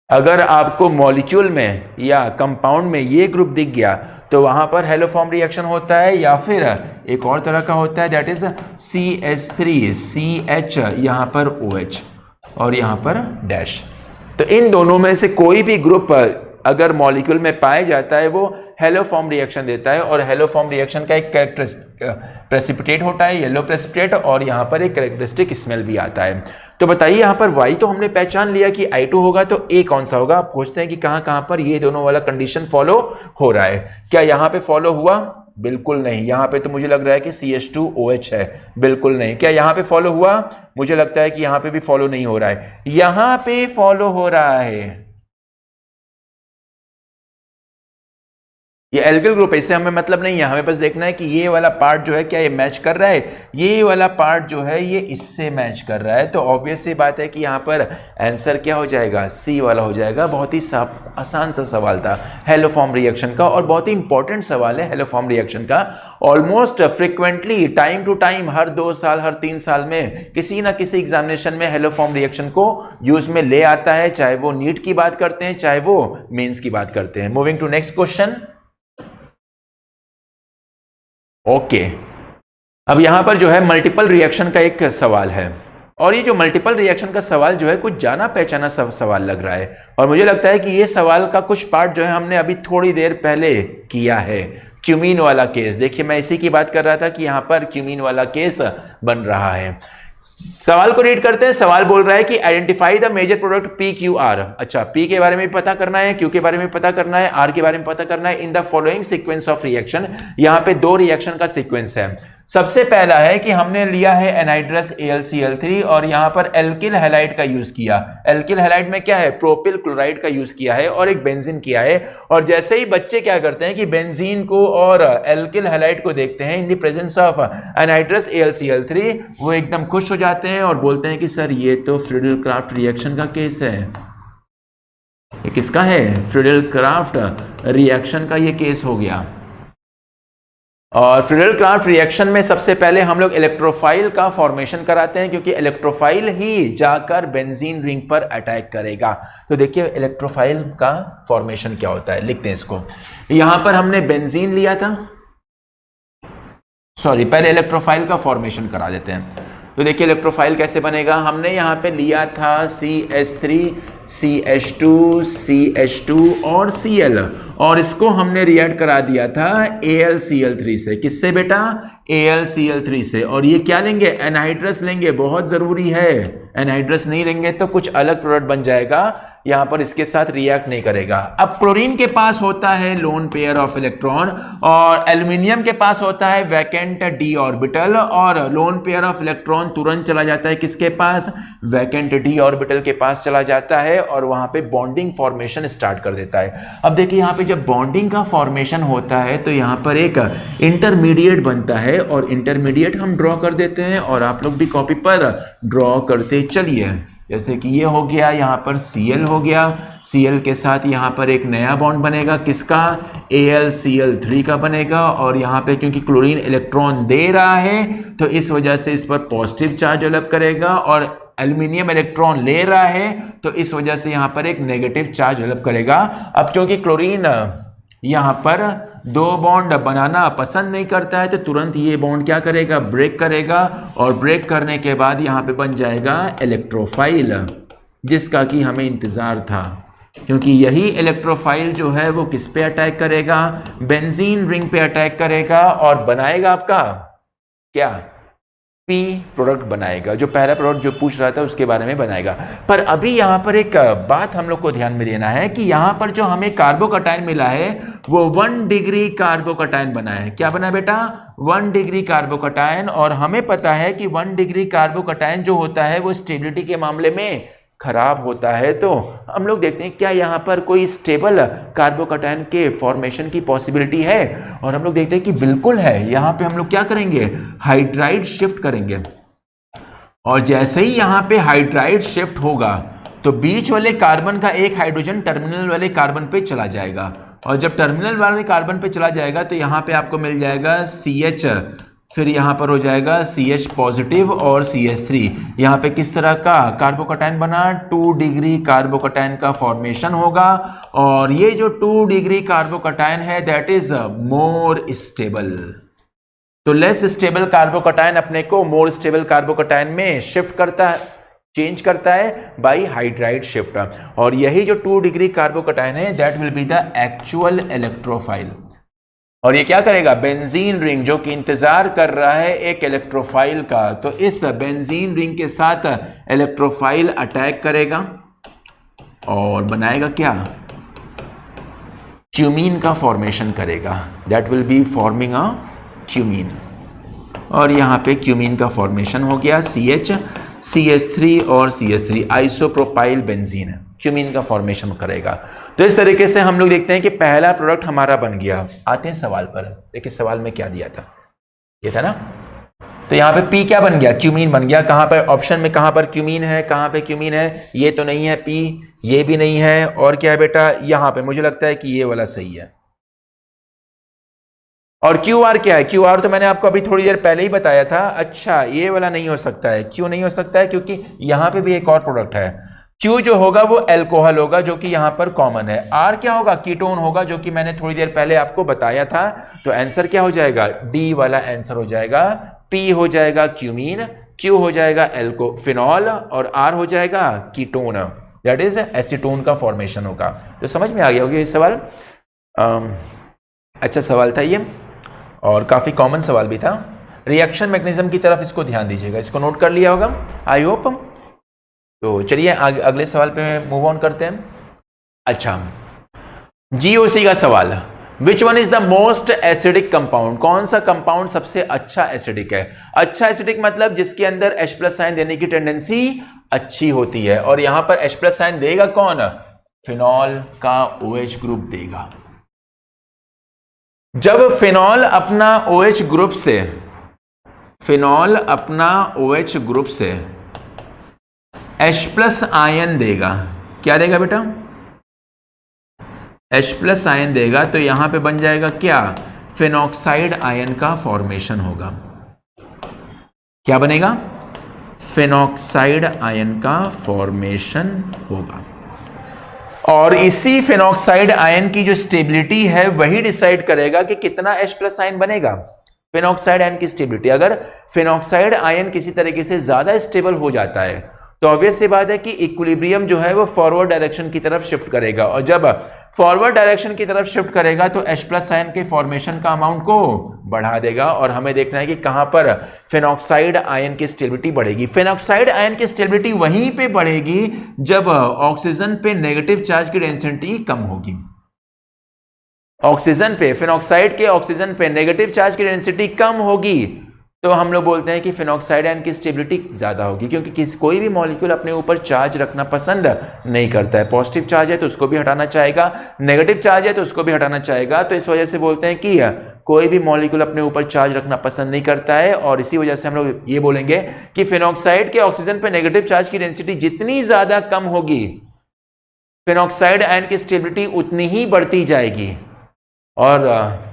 अगर आपको मॉलिक्यूल में या कंपाउंड में ये ग्रुप दिख गया तो वहां पर हेलोफॉर्म रिएक्शन होता है, या फिर एक और तरह का होता है दैट इज CH3CH, यहां पर OH और यहां पर डैश। तो इन दोनों में से कोई भी ग्रुप अगर मॉलिक्यूल में पाया जाता है वो हेलोफॉर्म रिएक्शन देता है और हेलोफॉर्म रिएक्शन का एक कैरेक्टरिस्टिक प्रेसिपिटेट होता है, येलो प्रेसिपिटेट, और यहाँ पर एक कैरेक्टरिस्टिक स्मेल भी आता है। तो बताइए यहाँ पर Y तो हमने पहचान लिया कि I2 होगा, तो A कौन सा होगा। आप पूछते हैं कि कहाँ पर ये दोनों वाला कंडीशन फॉलो हो रहा है, क्या यहाँ पे फॉलो हुआ, बिल्कुल नहीं। यहाँ पे तो मुझे लग रहा है कि CH2OH है, बिल्कुल नहीं। क्या यहाँ पे फॉलो हुआ, मुझे लगता है कि यहाँ पे भी फॉलो नहीं हो रहा है, यहाँ पे फॉलो हो रहा है। ये एल्किल ग्रुप है, इससे हमें मतलब नहीं है, हमें बस देखना है कि ये वाला पार्ट जो है क्या ये मैच कर रहा है, ये वाला पार्ट जो है ये इससे मैच कर रहा है। तो ऑब्वियस सी बात है कि यहाँ पर आंसर क्या हो जाएगा, सी वाला हो जाएगा। बहुत ही आसान सा सवाल था हेलोफॉर्म रिएक्शन का और बहुत ही इंपॉर्टेंट सवाल है हेलोफॉर्म रिएक्शन का। Almost frequently time to time हर 2 साल हर 3 साल में किसी ना किसी एग्जामिनेशन में हेलोफॉर्म रिएक्शन को यूज में ले आता है, चाहे वो नीट की बात करते हैं चाहे वो मेंस की बात करते हैं। Moving to next question. Okay अब यहां पर जो है मल्टीपल रिएक्शन का एक सवाल है। और ये जो मल्टीपल रिएक्शन का सवाल जो है कुछ जाना पहचाना सवाल लग रहा है, और मुझे लगता है कि ये सवाल का कुछ पार्ट जो है हमने अभी थोड़ी देर पहले किया है। क्यूमीन वाला केस, देखिए मैं इसी की बात कर रहा था कि यहां पर क्यूमीन वाला केस बन रहा है। सवाल को रीड करते हैं। सवाल बोल रहा है कि identify the major product P Q R. अच्छा, पी के बारे में पता करना है, क्यू के बारे में पता करना है, आर के बारे में पता करना है। इन the following sequence of reaction, यहां पे दो रिएक्शन का सीक्वेंस है। सबसे पहला है कि हमने लिया है एनहाइड्रस AlCl3 और यहां पर एल्किल हैलाइड का यूज किया। एल्किल हैलाइड में क्या है, प्रोपिल क्लोराइड का यूज किया है और एक बेंजीन किया है। और जैसे ही बच्चे क्या करते हैं कि बेंजीन को और एल्किल हैलाइड को देखते हैं in the presence of anhydrous AlCl3, वो एकदम खुश हो जाते हैं और बोलते हैं कि सर ये तो फ्रीडल क्राफ्ट रिएक्शन का केस है। ये किसका है, फ्रीडल क्राफ्ट रिएक्शन का ये केस हो गया। और फ्रीडल क्राफ्ट रिएक्शन में सबसे पहले हम लोग इलेक्ट्रोफाइल का फॉर्मेशन कराते हैं, क्योंकि इलेक्ट्रोफाइल ही जाकर बेंजीन रिंग पर अटैक करेगा। तो देखिए इलेक्ट्रोफाइल का फॉर्मेशन क्या होता है, लिखते हैं इसको। यहां पर हमने बेंजीन लिया था, सॉरी पहले इलेक्ट्रोफाइल का फॉर्मेशन करा देते हैं। तो देखिए इलेक्ट्रोफाइल कैसे बनेगा, हमने यहां पे लिया था CH3 CH2 CH2 और Cl, और इसको हमने रिएक्ट करा दिया था AlCl3 से। किससे बेटा, AlCl3 से। और ये क्या लेंगे, एनहाइड्रस लेंगे, बहुत जरूरी है। एनहाइड्रस नहीं लेंगे तो कुछ अलग प्रोडक्ट बन जाएगा, यहां पर इसके साथ रिएक्ट नहीं करेगा। अब क्लोरीन के पास होता है लोन पेयर ऑफ इलेक्ट्रॉन, और एल्यूमिनियम के पास होता है वैकेंट d ऑर्बिटल, और लोन पेयर ऑफ इलेक्ट्रॉन तुरंत चला जाता है किसके पास, वैकेंट d ऑर्बिटल के पास चला जाता है, और वहां पे बॉन्डिंग फॉर्मेशन स्टार्ट कर देता है। अब देखिए यहां पे जब बॉन्डिंग का फॉर्मेशन होता है तो यहां पर एक इंटरमीडिएट बनता है, और इंटरमीडिएट हम ड्रॉ कर देते हैं, और आप लोग भी कॉपी पर ड्रॉ करते चलिए। जैसे कि ये हो गया, यहाँ पर Cl हो गया, Cl के साथ यहाँ पर एक नया बॉन्ड बनेगा, किसका, AlCl3 का बनेगा। और यहाँ पे क्योंकि क्लोरीन इलेक्ट्रॉन दे रहा है तो इस वजह से इस पर पॉजिटिव चार्ज डेवलप करेगा, और एल्यूमिनियम इलेक्ट्रॉन ले रहा है तो इस वजह से यहाँ पर एक नेगेटिव चार्ज डेवलप करेगा। अब क्योंकि क्लोरीन यहां पर दो बॉन्ड बनाना पसंद नहीं करता है तो तुरंत ये बॉन्ड क्या करेगा, ब्रेक करेगा, और ब्रेक करने के बाद यहां पे बन जाएगा इलेक्ट्रोफाइल, जिसका कि हमें इंतजार था, क्योंकि यही इलेक्ट्रोफाइल जो है वो किस पे अटैक करेगा, बेंजीन रिंग पे अटैक करेगा, और बनाएगा आपका क्या, पी प्रोडक्ट बनाएगा। जो पहला प्रोडक्ट जो पूछ रहा था उसके बारे में बनाएगा। पर अभी यहाँ पर एक बात हम लोग को ध्यान में देना है कि यहाँ पर जो हमें कार्बोकटायन मिला है वो 1 डिग्री कार्बोकटायन बना है। क्या बना बेटा, 1 डिग्री कार्बोकटायन। और हमें पता है कि 1 डिग्री कार्बोकटायन जो होता है वो स्टेबिलिटी के मामले में खराब होता है। तो हम लोग देखते हैं क्या यहाँ पर कोई स्टेबल कार्बोकटायन के फॉर्मेशन की पॉसिबिलिटी है, और हम लोग देखते हैं कि बिल्कुल है। यहाँ पे हम लोग क्या करेंगे, हाइड्राइड शिफ्ट करेंगे, और जैसे ही यहाँ पे हाइड्राइड शिफ्ट होगा तो बीच वाले कार्बन का एक हाइड्रोजन टर्मिनल वाले कार्बन पे चला जाएगा, और जब टर्मिनल वाले कार्बन पे चला जाएगा तो यहाँ पे आपको मिल जाएगा CH, फिर यहाँ पर हो जाएगा CH पॉजिटिव और CH3। यहाँ पे किस तरह का कार्बोकटायन बना, 2 डिग्री कार्बोकटायन का फॉर्मेशन होगा, और ये जो 2 डिग्री कार्बोकटायन है दैट इज मोर स्टेबल। तो लेस स्टेबल कार्बोकटायन अपने को मोर स्टेबल कार्बोकटायन में शिफ्ट करता है, चेंज करता है बाय हाइड्राइड शिफ्ट। और यही जो 2 डिग्री कार्बोकटायन है that will be the actual electrophile, और ये क्या करेगा, बेंजीन रिंग जो कि इंतजार कर रहा है एक इलेक्ट्रोफाइल का, तो इस बेंजीन रिंग के साथ इलेक्ट्रोफाइल अटैक करेगा और बनाएगा क्या, क्यूमीन का फॉर्मेशन करेगा, that will be forming a cumene. और यहां पे क्यूमीन का फॉर्मेशन हो गया, CH CH3 और CH3 आइसोप्रोपाइल बेंजीन क्यूमीन का फॉर्मेशन करेगा। तो इस तरीके से हम लोग देखते हैं कि पहला प्रोडक्ट हमारा बन गया। आते हैं सवाल पर, देखिए सवाल में क्या दिया था, ये था ना। तो यहाँ पे P क्या बन गया, क्यूमीन बन गया। कहां पर ऑप्शन में, कहां पर क्यूमीन है, कहां पे क्यूमीन है, ये तो नहीं है P, ये भी नहीं है, और क्या है बेटा यहां पे, मुझे लगता है कि ये वाला सही है। और QR क्या है, QR तो मैंने आपको अभी थोड़ी देर पहले ही बताया था। अच्छा ये वाला नहीं हो सकता है, क्यों नहीं हो सकता है, क्योंकि यहां पे भी एक और प्रोडक्ट है। Q जो होगा वो एल्कोहल होगा जो कि यहां पर कॉमन है। R क्या होगा, कीटोन होगा जो कि मैंने थोड़ी देर पहले आपको बताया था। तो आंसर क्या हो जाएगा, D वाला आंसर हो जाएगा। P हो जाएगा क्यूमीन, Q हो जाएगा एल्को फिनॉल और R हो जाएगा कीटोन, दैट इज एसीटोन का फॉर्मेशन होगा। तो समझ में आ गया होगा ये सवाल। अच्छा सवाल था ये और काफ़ी कॉमन सवाल भी था। रिएक्शन मैकेनिज्म की तरफ इसको ध्यान दीजिएगा, इसको नोट कर लिया होगा आई होप। तो चलिए अगले सवाल पे मूव ऑन करते हैं। अच्छा, GOC का सवाल, which one is the most acidic compound, कौन सा कंपाउंड सबसे अच्छा एसिडिक है। अच्छा एसिडिक मतलब जिसके अंदर H+ साइन देने की टेंडेंसी अच्छी होती है, और यहां पर H+ साइन देगा कौन, फिनॉल का OH ग्रुप देगा। जब फिनॉल अपना OH ग्रुप से H+ आयन देगा, क्या देगा बेटा, H+ आयन देगा, तो यहां पे बन जाएगा क्या, फिनॉक्साइड आयन का फॉर्मेशन होगा। क्या बनेगा, फिनॉक्साइड आयन का फॉर्मेशन होगा। और इसी फिनॉक्साइड आयन की जो स्टेबिलिटी है वही डिसाइड करेगा कि कितना H+ आयन बनेगा। फिनॉक्साइड आयन की स्टेबिलिटी, अगर फिनॉक्साइड आयन किसी तरीके से ज्यादा स्टेबल हो जाता है तो ऑब्वियस सी बात है कि इक्विलिब्रियम जो है वो फॉरवर्ड डायरेक्शन की तरफ शिफ्ट करेगा, और जब फॉरवर्ड डायरेक्शन की तरफ शिफ्ट करेगा तो H+ आयन के फॉर्मेशन का अमाउंट को बढ़ा देगा। और हमें देखना है कि कहां पर फिनॉक्साइड आयन की स्टेबिलिटी बढ़ेगी। फिनॉक्साइड आयन की स्टेबिलिटी वहीं पे बढ़ेगी जब ऑक्सीजन पे नेगेटिव चार्ज की डेंसिटी कम होगी। ऑक्सीजन पे, फिनॉक्साइड के ऑक्सीजन पे नेगेटिव चार्ज की डेंसिटी कम होगी तो हम लोग बोलते हैं कि फिनॉक्साइड आयन की स्टेबिलिटी ज्यादा होगी, क्योंकि कोई भी मॉलिक्यूल अपने ऊपर चार्ज रखना पसंद नहीं करता है। पॉजिटिव चार्ज है तो उसको भी हटाना चाहेगा, नेगेटिव चार्ज है तो उसको भी हटाना चाहेगा। तो इस वजह से बोलते हैं कि कोई भी मॉलिक्यूल अपने ऊपर चार्ज रखना पसंद नहीं करता है, और इसी वजह से हम लोग ये बोलेंगे कि फिनॉक्साइड के ऑक्सीजन पर नेगेटिव चार्ज की डेंसिटी जितनी ज्यादा कम होगी फिनॉक्साइड आयन की स्टेबिलिटी उतनी ही बढ़ती जाएगी। और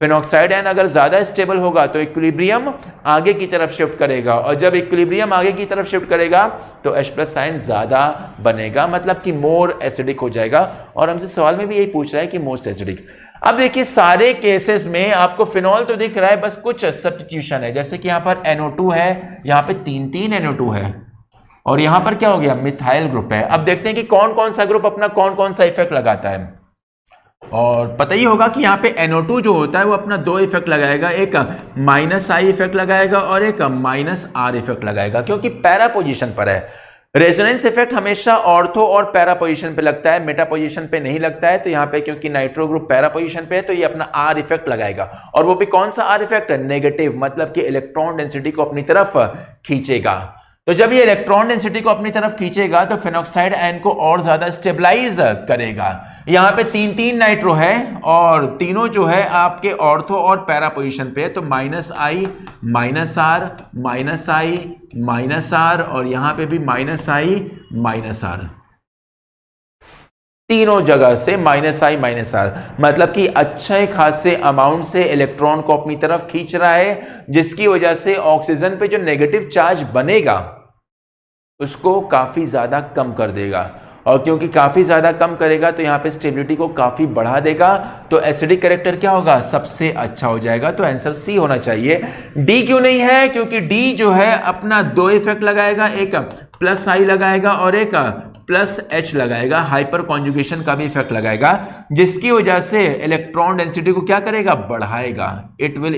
फिनॉक्साइड आयन अगर ज्यादा स्टेबल होगा तो इक्विलिब्रियम आगे की तरफ शिफ्ट करेगा, और जब इक्विलिब्रियम आगे की तरफ शिफ्ट करेगा तो H+ आयन ज्यादा बनेगा, मतलब कि मोर एसिडिक हो जाएगा। और हमसे सवाल में भी यही पूछ रहा है कि मोस्ट एसिडिक। अब देखिए सारे केसेस में आपको फिनॉल तो दिख रहा है, बस कुछ सब्स्टिट्यूशन है। जैसे कि यहां पर NO2 है, यहां पे 3 NO2 है, और यहां पर क्या हो गया, मिथाइल ग्रुप है। अब देखते हैं कि कौन कौन सा ग्रुप अपना कौन कौन सा इफेक्ट लगाता है। और पता ही होगा कि यहाँ पे NO2 जो होता है वो अपना 2 इफेक्ट लगाएगा, एक -I इफेक्ट लगाएगा और एक -R इफेक्ट लगाएगा, क्योंकि पैरा पोजीशन पर है। रेजोनेंस इफेक्ट हमेशा ऑर्थो और पैरा पोजीशन पे लगता है, मेटा पोजीशन पे नहीं लगता है। तो यहाँ पे क्योंकि नाइट्रो ग्रुप पैरा पोजीशन पे है तो ये अपना R इफेक्ट लगाएगा, और वो भी कौन सा R इफेक्ट है, नेगेटिव, मतलब कि इलेक्ट्रॉन डेंसिटी को अपनी तरफ खींचेगा। तो जब ये इलेक्ट्रॉन डेंसिटी को अपनी तरफ खींचेगा तो फिनॉक्साइड आयन को और ज्यादा स्टेबलाइज करेगा। यहां पे 3 नाइट्रो है और तीनों जो है आपके ऑर्थो और पैरा पोजीशन पे है, तो -I -R -I -R और यहां पे भी -I -R, तीनों जगह से -I -R, मतलब कि अच्छे खासे अमाउंट से इलेक्ट्रॉन को अपनी तरफ खींच रहा है, जिसकी वजह से ऑक्सीजन पे जो नेगेटिव चार्ज बनेगा उसको काफी ज्यादा कम कर देगा। और क्योंकि काफी ज्यादा कम करेगा तो यहां पे स्टेबिलिटी को काफी बढ़ा देगा, तो एसिडिक कैरेक्टर क्या होगा, सबसे अच्छा हो जाएगा। तो आंसर सी होना चाहिए। डी क्यों नहीं है, क्योंकि डी जो है अपना 2 इफेक्ट लगाएगा, एक +I लगाएगा और एक +H लगाएगा, हाइपर कॉन्जुगेशन का भी इफेक्ट लगाएगा, जिसकी वजह से इलेक्ट्रॉन डेंसिटी को क्या करेगा, बढ़ाएगा। It will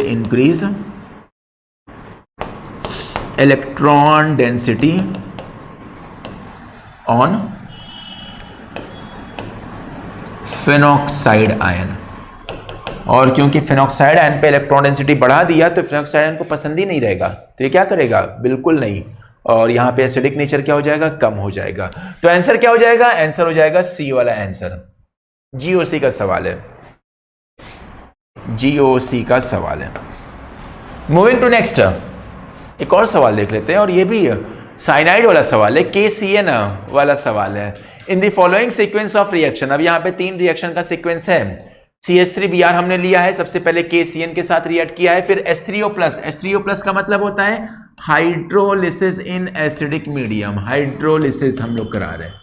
increase electron density on phenoxide ion. और क्योंकि फिनॉक्साइड आयन पे इलेक्ट्रॉन डेंसिटी बढ़ा दिया तो फिनॉक्साइड आयन को पसंद ही नहीं रहेगा, तो ये क्या करेगा, बिल्कुल नहीं। और यहां पे एसिडिक नेचर क्या हो जाएगा, कम हो जाएगा। तो आंसर क्या हो जाएगा, आंसर हो जाएगा सी वाला आंसर। GOC का सवाल है, GOC का सवाल है। मूविंग टू नेक्स्ट, एक और सवाल देख लेते हैं, और ये भी साइनाइड वाला सवाल है, KCN वाला सवाल है। इन the following sequence of reaction, अब यहाँ पे 3 रिएक्शन का सीक्वेंस है। CH3Br हमने लिया है, सबसे पहले KCN के साथ रिएक्ट किया है, फिर H3O+ का मतलब होता है hydrolysis in acidic medium. Hydrolysis हम लोग करा रहे हैं,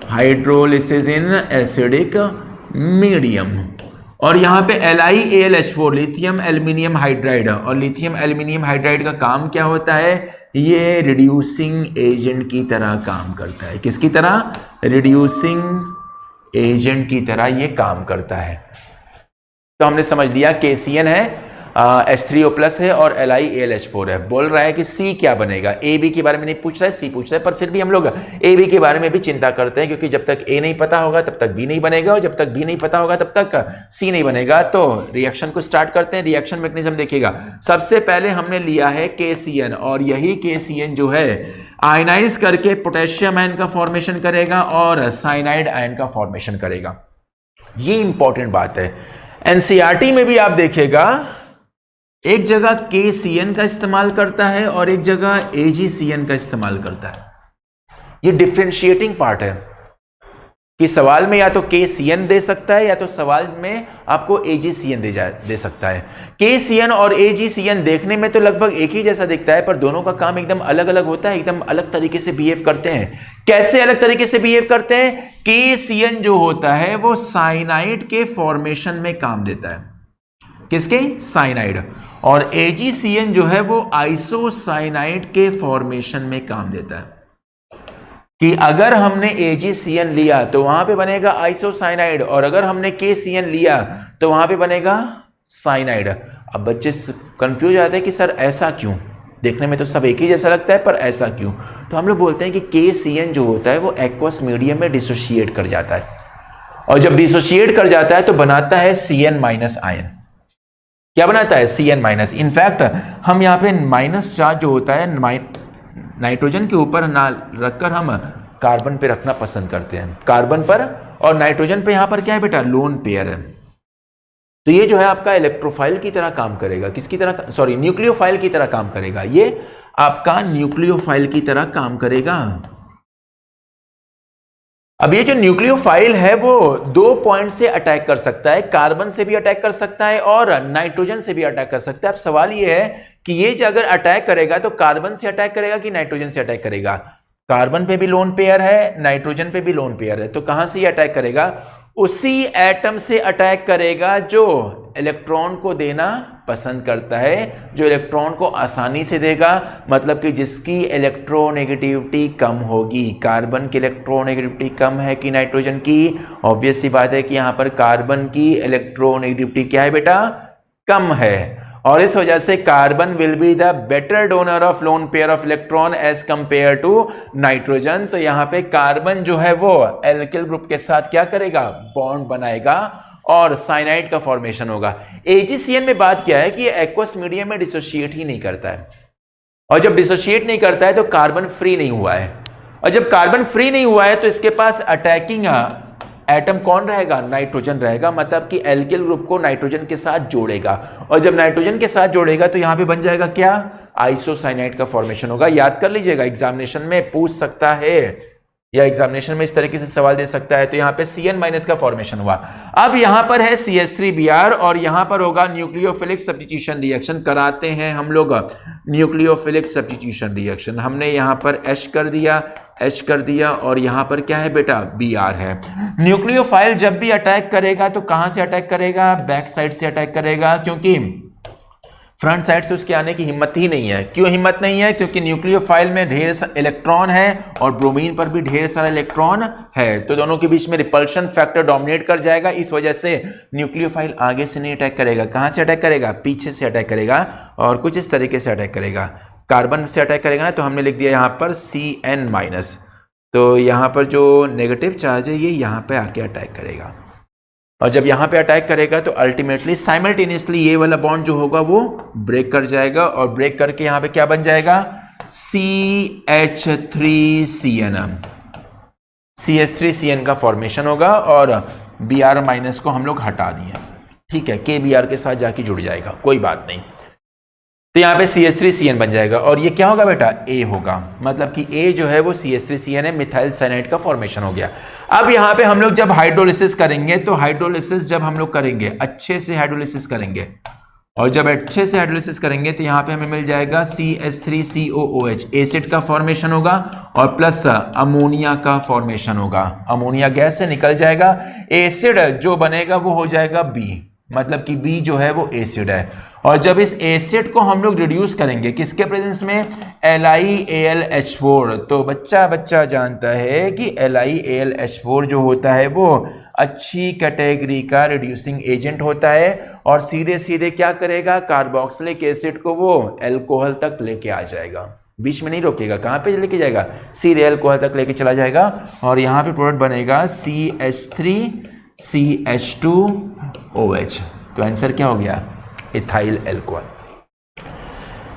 हाइड्रोलिसिस इन एसिडिक मीडियम। और यहाँ पे LiAlH4 लिथियम एल्यूमिनियम हाइड्राइड, और लिथियम एल्यूमिनियम हाइड्राइड का काम क्या होता है, ये रिड्यूसिंग एजेंट की तरह काम करता है। किसकी तरह? रिड्यूसिंग एजेंट की तरह ये काम करता है। तो हमने समझ लिया KCN है, H3O प्लस है और LiAlH4 है। बोल रहा है कि C क्या बनेगा, AB के बारे में नहीं पूछ रहा है, C पूछ रहा है, पर फिर भी हम लोग AB के बारे में भी चिंता करते हैं, क्योंकि जब तक A नहीं पता होगा तब तक B नहीं बनेगा, और जब तक B नहीं पता होगा तब तक C नहीं बनेगा। तो रिएक्शन को स्टार्ट करते हैं। रिएक्शन मैकेनिज्म देखिएगा, सबसे पहले हमने लिया है KCN, और यही KCN जो है आयनाइज करके पोटेशियम आयन का फॉर्मेशन करेगा और साइनाइड आयन का फॉर्मेशन करेगा। ये इंपॉर्टेंट बात है। एनसीईआरटी में भी आप देखिएगा, एक जगह KCN का इस्तेमाल करता है और एक जगह AgCN का इस्तेमाल करता है। ये डिफरेंशिएटिंग पार्ट है कि सवाल में या तो KCN दे सकता है या तो सवाल में आपको AgCN दे सकता है। KCN और AgCN देखने में तो लगभग एक ही जैसा दिखता है, पर दोनों का काम एकदम अलग अलग होता है, एकदम अलग तरीके से बिहेव करते हैं। कैसे अलग तरीके से बिहेव करते हैं? KCN जो होता है वो साइनाइड के फॉर्मेशन में काम देता है। किसके? साइनाइड। और AgCN जो है वो आइसोसाइनाइड के फॉर्मेशन में काम देता है। कि अगर हमने AgCN लिया तो वहां पे बनेगा आइसोसाइनाइड, और अगर हमने KCN लिया तो वहां पे बनेगा साइनाइड। अब बच्चे कंफ्यूज आते हैं कि सर ऐसा क्यों, देखने में तो सब एक ही जैसा लगता है पर ऐसा क्यों? तो हम लोग बोलते हैं कि KCN जो होता है वो एक्वस मीडियम में डिसोशिएट कर जाता है, और जब डिसोशिएट कर जाता है तो बनाता है CN माइनस आयन। क्या बनाता है? CN minus. इनफैक्ट हम यहाँ पे माइनस चार्ज जो होता है नाइट्रोजन के ऊपर ना रखकर हम कार्बन पे रखना पसंद करते हैं, कार्बन पर, और नाइट्रोजन पे यहां पर क्या है बेटा? लोन पेयर है। तो ये जो है आपका इलेक्ट्रोफाइल की तरह काम करेगा। किसकी तरह? सॉरी, न्यूक्लियोफाइल की तरह काम करेगा। ये आपका न्यूक्लियोफाइल की तरह काम करेगा। अब ये जो न्यूक्लियोफाइल है वो 2 पॉइंट से अटैक कर सकता है, कार्बन से भी अटैक कर सकता है और नाइट्रोजन से भी अटैक कर सकता है। अब सवाल ये है कि ये जो अगर अटैक करेगा तो कार्बन से अटैक करेगा कि नाइट्रोजन से अटैक करेगा? कार्बन पे भी लोन पेयर है, नाइट्रोजन पे भी लोन पेयर है, तो कहां से ये अटैक करेगा? उसी एटम से अटैक करेगा जो इलेक्ट्रॉन को देना पसंद करता है, जो इलेक्ट्रॉन को आसानी से देगा, मतलब कि जिसकी इलेक्ट्रोनेगेटिविटी कम होगी। कार्बन की इलेक्ट्रोनेगेटिविटी कम है कि नाइट्रोजन की? ऑब्वियस सी बात है कि यहां पर कार्बन की इलेक्ट्रोनेगेटिविटी क्या है बेटा? कम है, और इस वजह से carbon will be the better donor of lone pair of electron as compare to nitrogen. तो यहां पे कार्बन जो है वो एल्किल ग्रुप के साथ क्या करेगा? बॉन्ड बनाएगा और साइनाइड का फॉर्मेशन होगा। AgCN में बात क्या है कि ये एक्वस मीडियम में डिसोशिएट ही नहीं करता है, और जब डिसोशिएट नहीं करता है तो कार्बन फ्री नहीं हुआ है, और जब कार्बन फ्री नहीं हुआ है तो इसके पास अटैकिंग एटम कौन रहेगा? नाइट्रोजन रहेगा, मतलब कि एल्किल ग्रुप को नाइट्रोजन के साथ जोड़ेगा, और जब नाइट्रोजन के साथ जोड़ेगा तो यहां पे बन जाएगा क्या? आइसोसाइनाइड का फॉर्मेशन होगा। याद कर लीजिएगा, एग्जामिनेशन में पूछ सकता है, या एग्जामिनेशन में इस तरीके से सवाल दे सकता है। तो यहां पे CN माइनस का फॉर्मेशन हुआ। अब यहां पर है CH3Br, और यहां पर होगा न्यूक्लियोफिलिक सब्स्टिट्यूशन रिएक्शन। कराते हैं हम लोग न्यूक्लियोफिलिक सब्स्टिट्यूशन रिएक्शन। हमने यहां पर H कर दिया, और यहां पर क्या है बेटा? Br है। न्यूक्लियोफाइल जब भी अटैक करेगा तो कहां से अटैक करेगा? बैक साइड से अटैक करेगा, क्योंकि फ्रंट साइड से उसके आने की हिम्मत ही नहीं है। क्यों हिम्मत नहीं है? क्योंकि न्यूक्लियोफाइल में ढेर सारे इलेक्ट्रॉन है और ब्रोमीन पर भी ढेर सारा इलेक्ट्रॉन है, तो दोनों के बीच में रिपल्शन फैक्टर डोमिनेट कर जाएगा। इस वजह से न्यूक्लियोफाइल आगे से नहीं अटैक करेगा। कहां से अटैक करेगा? पीछे से अटैक करेगा, और कुछ इस तरीके से अटैक करेगा। कार्बन से अटैक करेगा ना, तो हमने लिख दिया यहां पर CN माइनस। तो यहां पर जो नेगेटिव चार्ज है ये यहां पे आके अटैक करेगा, और जब यहां पे अटैक करेगा तो अल्टीमेटली साइमल्टेनियसली ये वाला बॉन्ड जो होगा वो ब्रेक कर जाएगा, और ब्रेक करके यहां पे क्या बन जाएगा? CH3CN का फॉर्मेशन होगा, और Br माइनस को हम लोग हटा दिए, ठीक है, KBr के साथ जाके जुड़ जाएगा, कोई बात नहीं। तो यहां पे CH3CN बन जाएगा, और ये क्या होगा बेटा? A होगा, मतलब कि A जो है वो CH3CN है, मिथाइल साइनाइड का फॉर्मेशन हो गया। अब यहां पे हम लोग जब हाइड्रोलिसिस करेंगे, तो हाइड्रोलिसिस जब हम लोग करेंगे, अच्छे से हाइड्रोलिसिस करेंगे, और जब अच्छे से हाइड्रोलिसिस करेंगे तो यहां पे हमें मिल जाएगा CH3COOH, एसिड का फॉर्मेशन होगा, और प्लस अमोनिया का फॉर्मेशन होगा। अमोनिया गैस से निकल जाएगा, एसिड जो बनेगा वो हो जाएगा B, मतलब कि B जो है वो एसिड है। और जब इस एसिड को हम लोग रिड्यूस करेंगे किसके प्रेजेंस में, LiAlH4, तो बच्चा जानता है कि LiAlH4 जो होता है वो अच्छी कैटेगरी का रिड्यूसिंग एजेंट होता है और सीधे सीधे क्या करेगा, कार्बोक्सिलिक एसिड को वो अल्कोहल तक लेके आ जाएगा, बीच में नहीं रोकेगा। कहाँ पे लेके जाएगा, सीधे अल्कोहल तक लेके चला जाएगा और यहाँ पे प्रोडक्ट बनेगा CH3CH2OH। तो आंसर क्या हो गया, ethyl alcohol.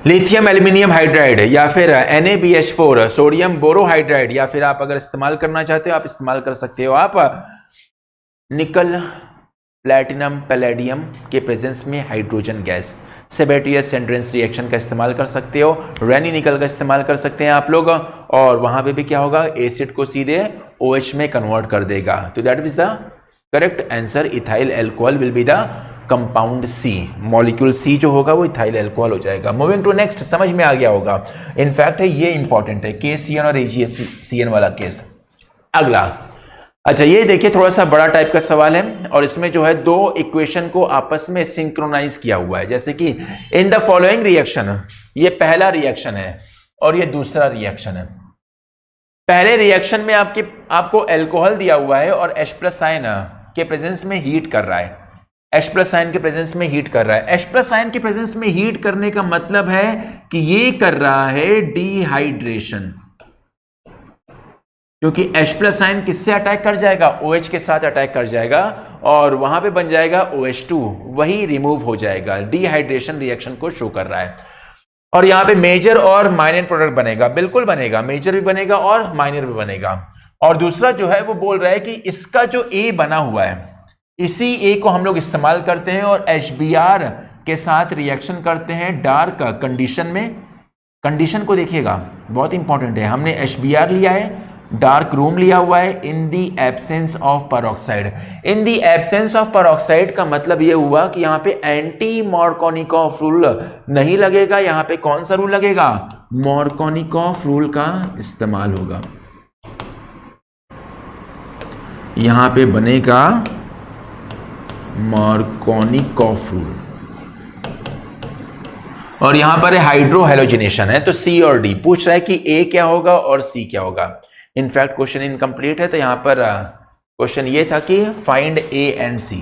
Lithium aluminium hydride या फिर NaBH4 सोडियम बोरोहाइड्राइड, या फिर आप अगर इस्तेमाल करना चाहते हो आप इस्तेमाल कर सकते हो आप निकल प्लैटिनम पैलेडियम के प्रेजेंस में हाइड्रोजन गैस, सेबेटियस सेंड्रेंस रिएक्शन का इस्तेमाल कर सकते हो, रैनी निकल का इस्तेमाल कर सकते हैं आप लोग, और वहां पे भी क्या होगा, एसिड को सीधे OH में कन्वर्ट कर देगा। तो that is the correct answer, ethyl alcohol will be the compound C, molecule C जो होगा वो इथाइल अल्कोहल हो जाएगा। मूविंग टू नेक्स्ट, समझ में आ गया होगा, इनफैक्ट ये इंपॉर्टेंट है KCN और AgCN वाला केस। अगला, अच्छा ये देखिए थोड़ा सा बड़ा टाइप का सवाल है और इसमें जो है दो इक्वेशन को आपस में सिंक्रोनाइज किया हुआ है, जैसे कि इन द फॉलोइंग रिएक्शन, ये पहला रिएक्शन है और ये दूसरा रिएक्शन है। पहले रिएक्शन में आपको अल्कोहल दिया हुआ है और H+ आयन के प्रेजेंस में हीट कर रहा है, H+ आयन के प्रेजेंस में हीट कर रहा है। H+ आयन के प्रेजेंस में हीट करने का मतलब है कि ये कर रहा है डिहाइड्रेशन, क्योंकि H+ आयन किससे अटैक कर जाएगा, OH के साथ अटैक कर जाएगा और वहां पे बन जाएगा OH2, वही रिमूव हो जाएगा, डिहाइड्रेशन रिएक्शन को शो कर रहा है। और यहां पे मेजर और माइनर प्रोडक्ट बनेगा, बिल्कुल बनेगा, मेजर भी बनेगा और माइनर भी बनेगा। और दूसरा जो है वो बोल रहा है कि इसका जो A बना हुआ है, इसी A को हम लोग इस्तेमाल करते हैं और HBr के साथ रिएक्शन करते हैं डार्क कंडीशन में। कंडीशन को देखिएगा, बहुत इंपॉर्टेंट है, हमने HBr लिया है, डार्क रूम लिया हुआ है, in the absence of peroxide. In the absence of peroxide का मतलब यह हुआ कि यहां पे एंटी मार्कोनिकॉफ रूल नहीं लगेगा, यहां पे कौन सा रूल लगेगा, मार्कोनिकॉफ रूल का इस्तेमाल होगा। यहां पे बनेगा मार्कोनिकॉफ रूल और यहां पर हाइड्रो हेलोजिनेशन है, तो C और D पूछ रहा है कि A क्या होगा और C क्या होगा। इनफैक्ट क्वेश्चन इनकम्प्लीट है, तो यहां पर क्वेश्चन ये था कि find A and C,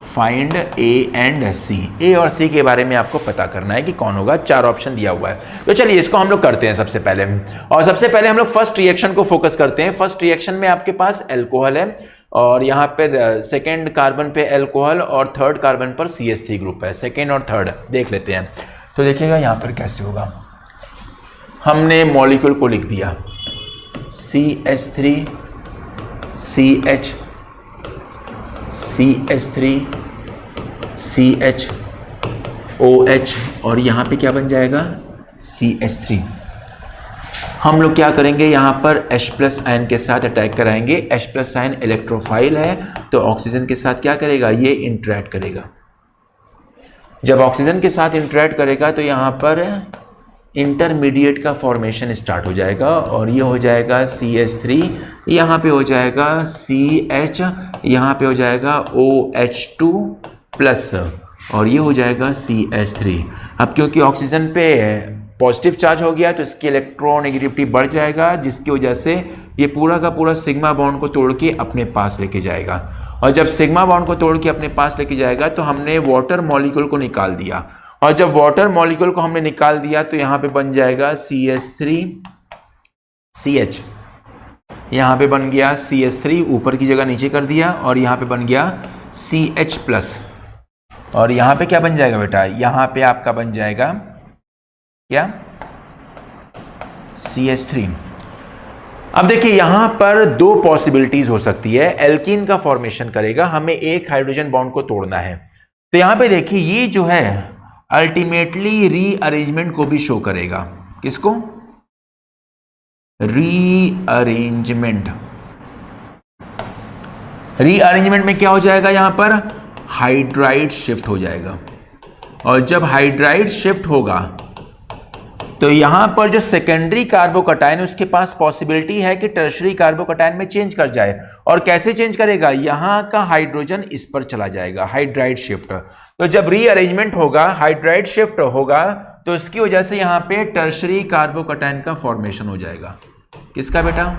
find A and C, A और C के बारे में आपको पता करना है कि कौन होगा, 4 ऑप्शन दिया हुआ है। तो चलिए इसको हम लोग करते हैं सबसे पहले, और सबसे पहले हम लोग फर्स्ट रिएक्शन को फोकस करते हैं। फर्स्ट रिएक्शन में आपके पास अल्कोहल है और यहाँ पे सेकेंड कार्बन पे अल्कोहल और थर्ड कार्बन पर CH3 ग्रुप है, सेकेंड और थर्ड देख लेते हैं। तो देखिएगा यहाँ पर कैसे होगा, हमने मॉलिक्यूल को लिख दिया CH3 CH CH3 CH OH और यहाँ पे क्या बन जाएगा CH3। हम लोग क्या करेंगे, यहाँ पर H+ आयन के साथ अटैक कराएंगे। H+ आयन इलेक्ट्रोफाइल है तो ऑक्सीजन के साथ क्या करेगा, ये इंटरेक्ट करेगा। जब ऑक्सीजन के साथ इंटरेक्ट करेगा तो यहाँ पर इंटरमीडिएट का फॉर्मेशन स्टार्ट हो जाएगा और ये हो जाएगा CH3, यहाँ पे हो जाएगा CH, यहाँ पे हो जाएगा OH2+ और ये हो जाएगा CH3। अब क्योंकि ऑक्सीजन पे पॉजिटिव चार्ज हो गया तो इसकी इलेक्ट्रोनेगेटिविटी बढ़ जाएगा, जिसकी वजह से ये पूरा का पूरा सिग्मा बॉन्ड को तोड़ के अपने पास लेके जाएगा। और जब सिग्मा बॉन्ड को तोड़ के अपने पास लेके जाएगा तो हमने वाटर मॉलिक्यूल को निकाल दिया, और जब वाटर मॉलिक्यूल को हमने निकाल दिया तो यहाँ पे बन जाएगा CH3CH, यहाँ पे बन गया CH3, ऊपर की जगह नीचे कर दिया, और यहाँ पे बन गया CH+, और यहाँ पे क्या बन जाएगा बेटा, यहाँ पे आपका बन जाएगा क्या, CH3। अब देखिए यहां पर 2 पॉसिबिलिटीज हो सकती है, एल्कीन का फॉर्मेशन करेगा, हमें एक हाइड्रोजन बॉन्ड को तोड़ना है। तो यहां पे देखिए ये जो है अल्टीमेटली रीअरेंजमेंट को भी शो करेगा, किसको, रीअरेंजमेंट। रीअरेंजमेंट में क्या हो जाएगा, यहां पर हाइड्राइड शिफ्ट हो जाएगा, और जब हाइड्राइड शिफ्ट होगा तो यहां पर जो सेकेंडरी कार्बोकैटायन उसके पास पॉसिबिलिटी है कि टर्शरी कार्बोकैटायन में चेंज कर जाए। और कैसे चेंज करेगा, यहां का हाइड्रोजन इस पर चला जाएगा, हाइड्राइड शिफ्ट। तो जब रीअरेंजमेंट होगा, हाइड्राइड शिफ्ट होगा, तो इसकी वजह से यहां पे टर्शरी कार्बोकैटायन का फॉर्मेशन हो जाएगा। किसका बेटा,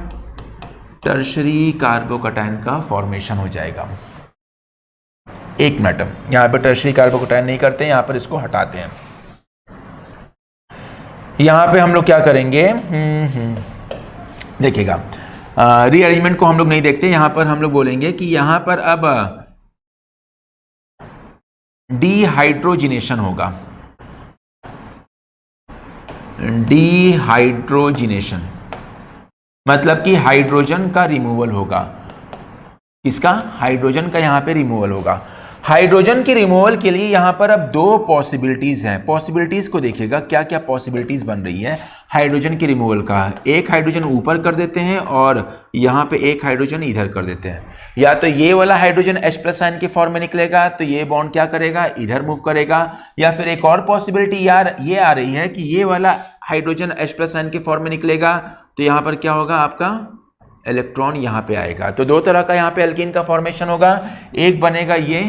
टर्शरी कार्बोकैटायन का फॉर्मेशन हो जाएगा। एक मिनट, यहां पर टर्शरी कार्बोकैटायन नहीं करते, यहां पर इसको हटाते हैं। यहां पे हम लोग क्या करेंगे, देखिएगा, रीअरेंजमेंट को हम लोग नहीं देखते, यहां पर हम लोग बोलेंगे कि यहां पर अब डीहाइड्रोजिनेशन होगा, डीहाइड्रोजिनेशन मतलब कि हाइड्रोजन का रिमूवल होगा। किसका, हाइड्रोजन का यहां पे रिमूवल होगा। हाइड्रोजन के रिमूवल के लिए यहां पर अब दो पॉसिबिलिटीज हैं। पॉसिबिलिटीज को देखिएगा क्या क्या पॉसिबिलिटीज बन रही है हाइड्रोजन के रिमूवल का। एक हाइड्रोजन ऊपर कर देते हैं और यहां पे एक हाइड्रोजन इधर कर देते हैं। या तो ये वाला हाइड्रोजन H+ आयन के फॉर्म में निकलेगा, तो ये बॉन्ड क्या करेगा, इधर मूव करेगा। या फिर एक और पॉसिबिलिटी यार ये आ रही है कि ये वाला हाइड्रोजन H+ आयन के फॉर्म में निकलेगा, तो यहां पर क्या होगा, आपका इलेक्ट्रॉन यहां पे आएगा। तो दो तरह का यहां पे एल्कीन का फॉर्मेशन होगा। एक बनेगा ये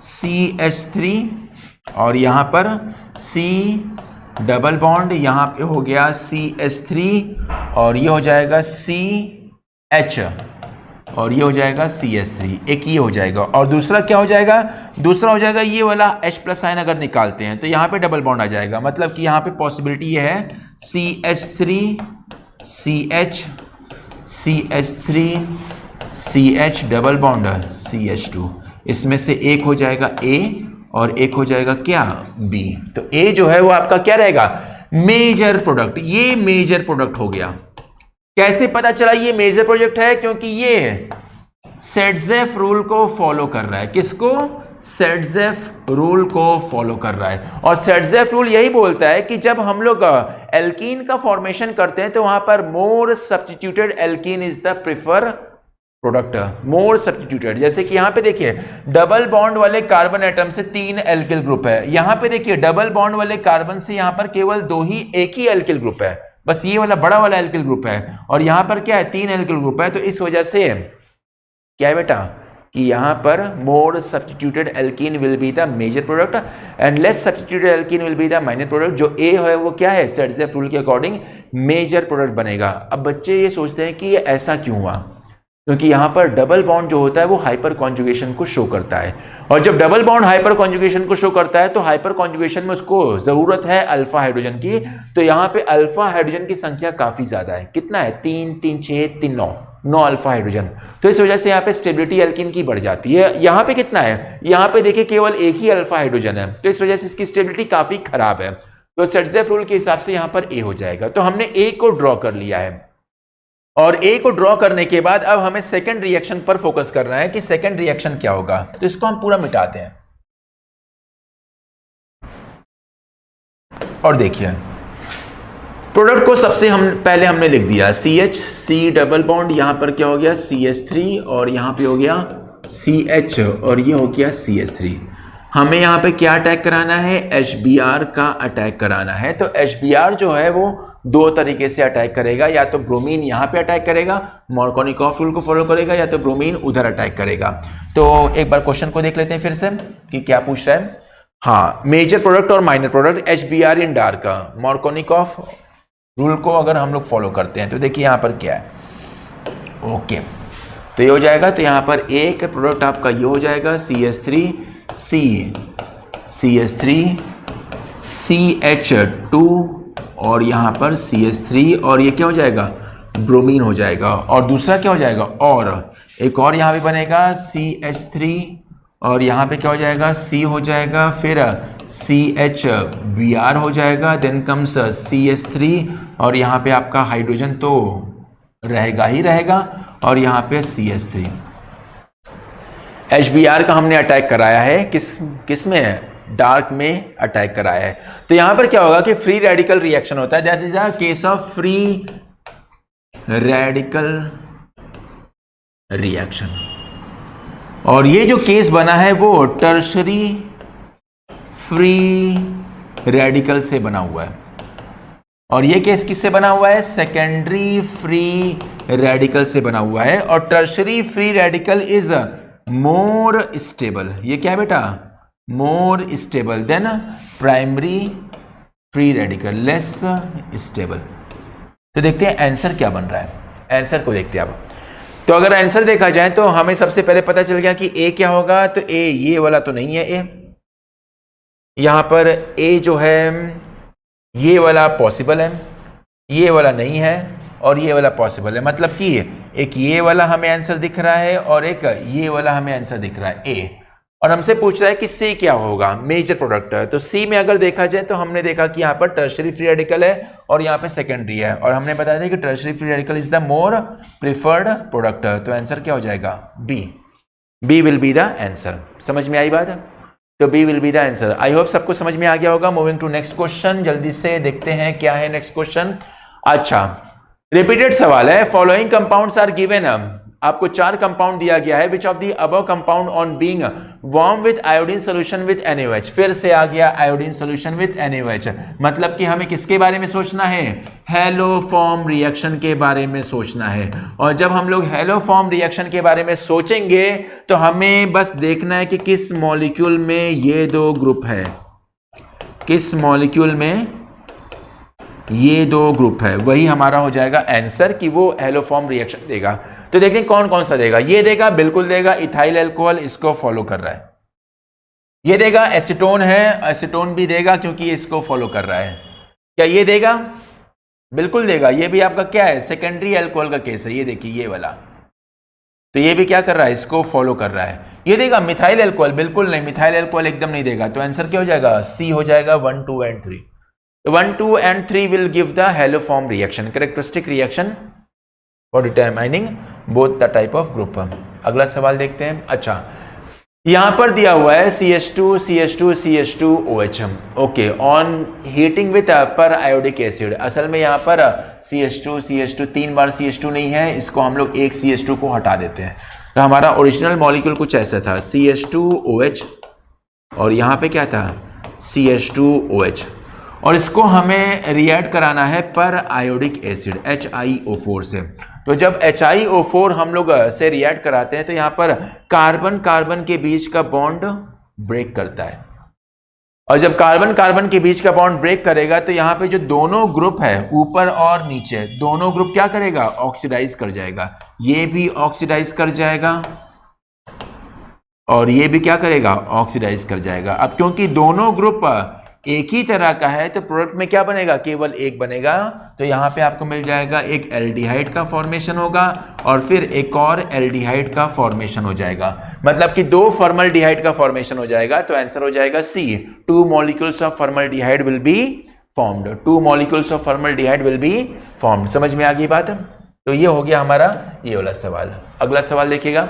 CH3 और यहां पर C डबल बॉन्ड, यहां पे हो गया CH3 और ये हो जाएगा CH और ये हो जाएगा CH3, एक ये हो जाएगा। और दूसरा क्या हो जाएगा, दूसरा हो जाएगा ये वाला H+ आयन अगर निकालते हैं तो यहां पे डबल बॉन्ड आ जाएगा। मतलब कि यहां पे पॉसिबिलिटी ये है CH3 CH CH3 CH double bond CH2, इसमें से एक हो जाएगा A और एक हो जाएगा क्या, B। तो A जो है वो आपका क्या रहेगा, मेजर प्रोडक्ट। ये मेजर प्रोडक्ट हो गया। कैसे पता चला ये मेजर प्रोडक्ट है, क्योंकि ये सेडजेफ रूल को फॉलो कर रहा है। किसको, सेडजेफ रूल को फॉलो कर रहा है। और सेडजेफ रूल यही बोलता है कि जब हम लोग एल्कीन का फॉर्मेशन करते हैं तो वहां पर more substituted alkene is the prefer product, more substituted. जैसे कि यहां पे देखिए डबल बॉन्ड वाले कार्बन एटम से 3 एल्किल ग्रुप है, यहां पे देखिए डबल बॉन्ड वाले कार्बन से यहां पर केवल एक ही एल्किल ग्रुप है, बस ये वाला बड़ा वाला एल्किल ग्रुप है। और यहां पर क्या है, 3 एल्किल ग्रुप है। तो इस वजह से क्या है बेटा कि यहां पर more substituted alkene will be the major product and less substituted alkene will be the minor product. जो ए है वो क्या है, सेडजेफ रूल के अकॉर्डिंग मेजर प्रोडक्ट बनेगा। अब बच्चे ये सोचते हैं कि ये ऐसा क्यों हुआ, क्योंकि यहां पर डबल बॉन्ड जो होता है वो हाइपर कॉन्जुगेशन को शो करता है। और जब डबल बॉन्ड हाइपर कॉन्जुगेशन को शो करता है तो हाइपर कॉन्जुगेशन में उसको जरूरत है अल्फा हाइड्रोजन की। तो यहां पे अल्फा हाइड्रोजन की संख्या काफी ज्यादा है। कितना है, 3 3 6 3 9 अल्फा हाइड्रोजन। तो इस वजह से यहाँ पे स्टेबिलिटी एल्कीन की बढ़ जाती है। यहाँ पे कितना है, यहाँ पे देखिए केवल एक ही अल्फा हाइड्रोजन है, तो इस वजह से इसकी स्टेबिलिटी काफी खराब है। तो सेडजेफ रूल के हिसाब से यहाँ पर ए हो जाएगा। तो हमने ए को ड्रॉ कर लिया है और ए को ड्रॉ करने के बाद अब हमें सेकंड रिएक्शन पर फोकस करना है कि सेकंड रिएक्शन क्या होगा। तो इसको हम पूरा मिटाते हैं और देखिए प्रोडक्ट को सबसे पहले हमने लिख दिया CH, C डबल बॉन्ड, यहां पर क्या हो गया CH3 और यहां पे हो गया CH और ये हो गया CH3। हमें यहां पे क्या अटैक कराना है, HBr का अटैक कराना है। तो HBr जो है वो दो तरीके से अटैक करेगा, या तो ब्रोमीन यहां पे अटैक करेगा, मार्कोनिकॉफ रूल को फॉलो करेगा, या तो ब्रोमीन उधर अटैक करेगा। तो एक बार क्वेश्चन को देख लेते हैं फिर से कि क्या पूछ रहा है। हाँ, मेजर प्रोडक्ट और माइनर प्रोडक्ट HBr इन डार्क, मार्कोनिकॉफ रूल को अगर हम लोग फॉलो करते हैं तो देखिए यहां पर क्या है, ओके तो ये हो जाएगा। तो यहां पर एक प्रोडक्ट आपका ये हो जाएगा CH3 CH3 CH2 और यहां पर CH3 और ये क्या हो जाएगा, ब्रोमीन हो जाएगा। और दूसरा क्या हो जाएगा, और एक और यहां पे बनेगा CH3 और यहां पे क्या हो जाएगा, C हो जाएगा, फिर CHBr हो जाएगा, देन कम्स CH3 और यहां पे आपका हाइड्रोजन तो रहेगा ही रहेगा और यहां पे CH3। HBr का हमने अटैक कराया है, किस में है, डार्क में अटैक कराया है। तो यहां पर क्या होगा कि फ्री रेडिकल रिएक्शन होता है, that is a case of free radical reaction. और ये जो केस बना है वो टर्शरी फ्री रेडिकल से बना हुआ है। और ये केस किससे बना हुआ है? सेकेंडरी फ्री रेडिकल से बना हुआ है। और tertiary free radical is more stable. ये क्या है बेटा? More stable then primary free radical, less stable. तो देखते हैं आंसर क्या बन रहा है। आंसर को देखते हैं अब। तो अगर आंसर देखा जाए तो हमें सबसे पहले पता चल गया कि ए क्या होगा। तो ए ये वाला तो नहीं है। ए यहां पर ए जो है ये वाला पॉसिबल है, ये वाला नहीं है, और ये वाला पॉसिबल है। मतलब कि एक ये वाला हमें आंसर दिख रहा है और एक ये वाला हमें आंसर दिख रहा है ए। और हमसे पूछ रहा है कि सी क्या होगा? मेजर प्रोडक्ट है। तो सी में अगर देखा जाए तो हमने देखा कि यहाँ पर टर्शरी फ्री रेडिकल है और यहाँ पे सेकेंडरी है, और हमने बताया था कि tertiary free radical is the more preferred product. तो आंसर क्या हो जाएगा? B. B will be the answer. समझ में आई बात? तो B will be the answer. I hope सबको समझ में आ गया होगा। मूविंग टू नेक्स्ट क्वेश्चन, जल्दी से देखते हैं क्या है नेक्स्ट क्वेश्चन। अच्छा, रिपीटेड सवाल है। Following compounds are given. आपको 4 कंपाउंड दिया गया है। Which of the above compound on being warm with iodine solution with NaOH। फिर से आ गया आयोडीन सोल्यूशन विद NaOH। मतलब कि हमें किसके बारे में सोचना है? हेलोफॉर्म रिएक्शन के बारे में सोचना है। और जब हम लोग हेलोफॉर्म रिएक्शन के बारे में सोचेंगे तो हमें बस देखना है कि किस मॉलिक्यूल में ये 2 ग्रुप है, किस मॉलिक्यूल में ये 2 ग्रुप है, वही हमारा हो जाएगा आंसर कि वो हेलोफॉर्म रिएक्शन देगा। तो देखते हैं कौन कौन सा देगा। ये देगा, बिल्कुल देगा, इथाइल अल्कोहल इसको फॉलो कर रहा है। ये देगा, एसीटोन है, एसीटोन भी देगा क्योंकि इसको फॉलो कर रहा है। क्या ये देगा? बिल्कुल देगा। ये भी आपका क्या है? सेकेंडरी अल्कोहल का केस है। ये देखिए ये वाला, तो ये भी क्या कर रहा है? इसको फॉलो कर रहा है। ये देगा मिथाइल अल्कोहल? बिल्कुल नहीं, मिथाइल अल्कोहल एकदम नहीं देगा। तो आंसर क्या हो जाएगा? सी हो जाएगा। 1, 2 and 3। 1, 2 and 3 will give the haloform reaction, characteristic reaction for determining both the type of group। अगला सवाल देखते हैं। अच्छा, यहां पर दिया हुआ है CH2 CH2 CH2OH। Okay, on heating with पर आयोडिक एसिड। असल में यहां पर CH2 CH2 3 बार CH2 नहीं है, इसको हम लोग एक CH2 को हटा देते हैं। तो हमारा ओरिजिनल मॉलिक्यूल कुछ ऐसा था, CH2OH, और यहां पे क्या था? CH2OH। और इसको हमें रिएक्ट कराना है पर आयोडिक एसिड HiO4 से। तो जब HiO4 हम लोग से रिएक्ट कराते हैं तो यहां पर कार्बन कार्बन के बीच का बॉन्ड ब्रेक करता है। और जब कार्बन कार्बन के बीच का बॉन्ड ब्रेक करेगा तो यहां पे जो दोनों ग्रुप है, ऊपर और नीचे, दोनों ग्रुप क्या करेगा? ऑक्सीडाइज कर जाएगा। ये भी ऑक्सीडाइज कर जाएगा और ये भी क्या करेगा? ऑक्सीडाइज कर जाएगा। अब क्योंकि दोनों ग्रुप एक ही तरह का है तो प्रोडक्ट में क्या बनेगा? केवल एक बनेगा। तो यहां पे आपको मिल जाएगा एक एल्डिहाइड का फॉर्मेशन होगा और फिर एक और एल्डिहाइड का फॉर्मेशन हो जाएगा। मतलब कि 2 फॉर्मल्डिहाइड का फॉर्मेशन हो जाएगा। तो आंसर हो जाएगा सी। 2 molecules of formaldehyde will be formed. 2 molecules of formaldehyde will be formed. समझ में आ गई बात? तो ये हो गया हमारा ये वाला सवाल। अगला सवाल देखिएगा।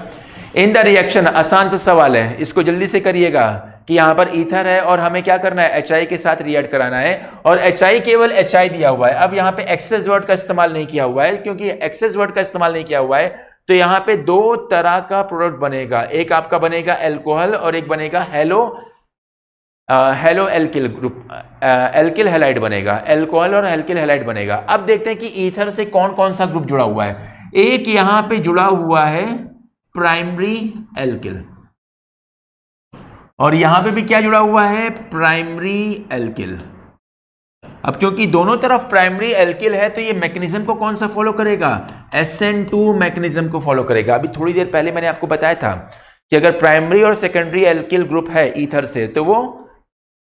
इन द रिएक्शन, आसान सा सवाल है, इसको जल्दी से करिएगा कि यहां पर ईथर है और हमें क्या करना है? HI के साथ रिएक्ट कराना है। और HI केवल HI दिया हुआ है। अब यहां पे एक्सेस वर्ड का इस्तेमाल नहीं किया हुआ है। क्योंकि एक्सेस वर्ड का इस्तेमाल नहीं किया हुआ है तो यहां पे 2 तरह का प्रोडक्ट बनेगा। एक आपका बनेगा एल्कोहल और एक बनेगा hello alkyl group, alkyl halide बनेगा। एल्कोहल और एल्किल हैलाइड बनेगा। अब देखते हैं कि ईथर से कौन कौन सा ग्रुप जुड़ा हुआ है। एक यहां पे जुड़ा हुआ है प्राइमरी एल्किल, और यहां पे भी क्या जुड़ा हुआ है? Primary alkyl. अब क्योंकि दोनों तरफ प्राइमरी एल्किल है तो ये मैकेनिज्म को कौन सा फॉलो करेगा? SN2 मैकेनिज्म को फॉलो करेगा। अभी थोड़ी देर पहले मैंने आपको बताया था कि अगर प्राइमरी और सेकेंडरी एल्किल ग्रुप है ईथर से तो वो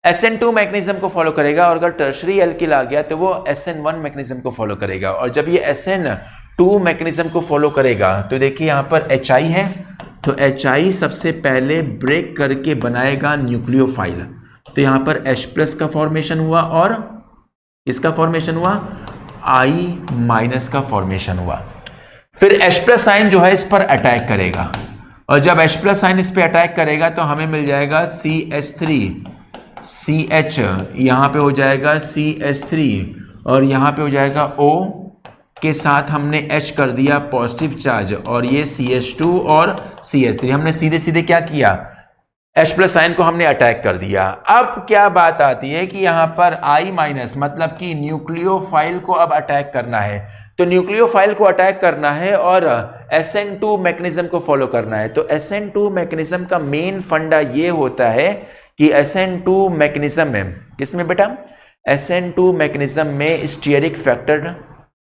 SN2 मैकेनिज्म को फॉलो करेगा, और अगर टर्शरी एल्किल आ गया तो वो SN1 मैकेनिज्म को फॉलो करेगा। और जब ये SN2 मैकेनिज्म को फॉलो करेगा तो देखिए यहां पर HI है, तो HI सबसे पहले ब्रेक करके बनाएगा न्यूक्लियोफाइल। तो यहां पर H+ का फॉर्मेशन हुआ और इसका फॉर्मेशन हुआ I- का फॉर्मेशन हुआ। फिर H+ आयन जो है इस पर अटैक करेगा, और जब H+ आयन इस पर अटैक करेगा तो हमें मिल जाएगा CH3 CH, यहां पे हो जाएगा CH3 और यहां पे हो जाएगा O के साथ हमने H कर दिया पॉजिटिव चार्ज, और ये CH2 और CH3। हमने सीधे सीधे क्या किया? H प्लस आयन को हमने अटैक कर दिया। अब क्या बात आती है कि यहां पर I माइनस मतलब कि न्यूक्लियोफाइल को अब अटैक करना है। तो न्यूक्लियोफाइल को अटैक करना है और SN2 मैकेनिज्म को फॉलो करना है। तो SN2 मैकेनिज्म का मेन फंडा ये होता है कि SN2 मैकेनिज्म में, किसमें बेटा, SN2 मैकेनिज्म में स्टीयरिक फैक्टर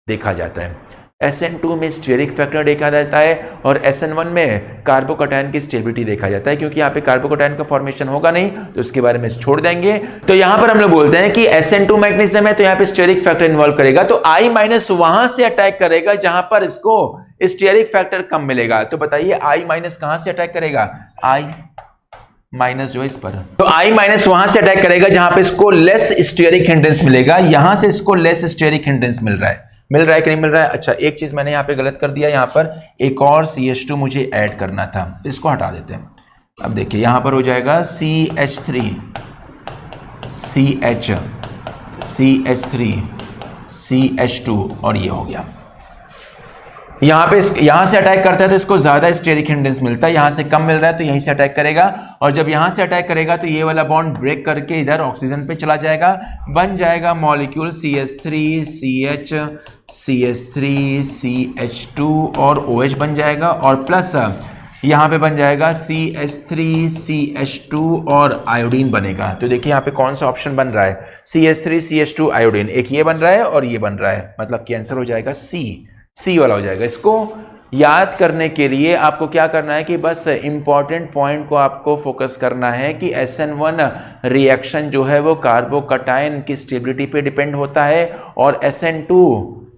देखा जाता है। SN2 में स्टीयरिक फैक्टर देखा जाता है और SN1 में कार्बोकैटायन की स्टेबिलिटी देखा जाता है। क्योंकि यहाँ पे कार्बोकैटायन का फॉर्मेशन होगा नहीं तो उसके बारे में छोड़ देंगे। तो यहाँ पर हम लोग बोलते हैं कि SN2 मैग्नीशियम है तो यहाँ पे स्टीयरिक फैक्टर इन्वॉल्व करेगा। तो I माइनस वहां से अटैक करेगा जहां पर इसको स्टीयरिक फैक्टर कम मिलेगा। तो बताइए I माइनस कहां से अटैक करेगा, I माइनस जो इस पर, तो I माइनस वहां से अटैक करेगा जहां पे इसको लेस स्टीयरिक हिंड्रेंस मिलेगा। यहां से इसको लेस स्टीयरिक हिंड्रेंस मिल रहा है कि नहीं मिल रहा है। अच्छा, एक चीज मैंने यहां पे गलत कर दिया, यहां पर एक और CH2 मुझे ऐड करना था, इसको हटा देते हैं। अब देखिए यहां पर हो जाएगा CH3 CH CH3 CH2 और ये हो गया। यहां से अटैक करता है तो इसको ज्यादा स्टेरिक हिंड्रेंस मिलता है, यहां से कम मिल रहा है तो यहीं से अटैक करेगा। और जब यहां से अटैक करेगा तो ये वाला बॉन्ड ब्रेक करके इधर ऑक्सीजन पे चला जाएगा, बन जाएगा molecule CH3 CH CH3 CH2 और OH बन जाएगा। और प्लस यहां पे बन जाएगा CH3 CH2 और आयोडीन बनेगा। तो देखिए यहां पे कौन सा ऑप्शन बन रहा है, CH3 CH2 आयोडीन, एक ये बन रहा है और ये बन रहा है, मतलब कि आंसर हो जाएगा सी वाला हो जाएगा। इसको याद करने के लिए आपको क्या करना है कि बस इंपॉर्टेंट पॉइंट को आपको फोकस करना है कि SN1 रिएक्शन जो है वो कार्बोकैटायन की स्टेबिलिटी पे डिपेंड होता है और SN2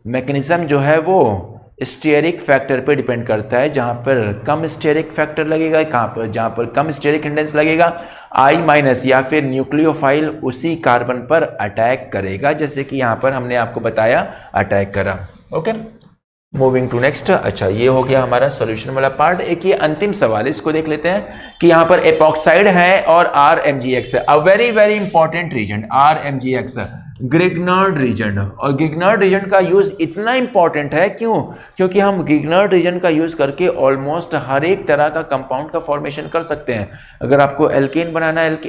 मैकेनिज्म जो है वो स्टीयरिक फैक्टर पे डिपेंड करता है। जहां पर कम स्टीयरिक फैक्टर लगेगा, कहां पर, जहां पर कम स्टीयरिक हिंड्रेंस लगेगा, I माइनस या फिर न्यूक्लियोफाइल उसी कार्बन पर अटैक करेगा, जैसे कि यहां पर हमने आपको बताया अटैक करा। Okay, moving to next. अच्छा, ये हो गया हमारा सॉल्यूशन वाला पार्ट। एक ये अंतिम सवाल है, इसको देख लेते हैं कि यहां पर एपॉक्साइड है और RMgX है, a very very important reagent RMgX, Grignard reagent. और ग्रिग्नार्ड रीजन का यूज इतना इंपॉर्टेंट है, क्यों? क्योंकि हम ग्रिग्नार्ड रीजन का यूज करके ऑलमोस्ट हर एक तरह का कंपाउंड का फॉर्मेशन कर सकते हैं। अगर आपको एल्केन बनाना है,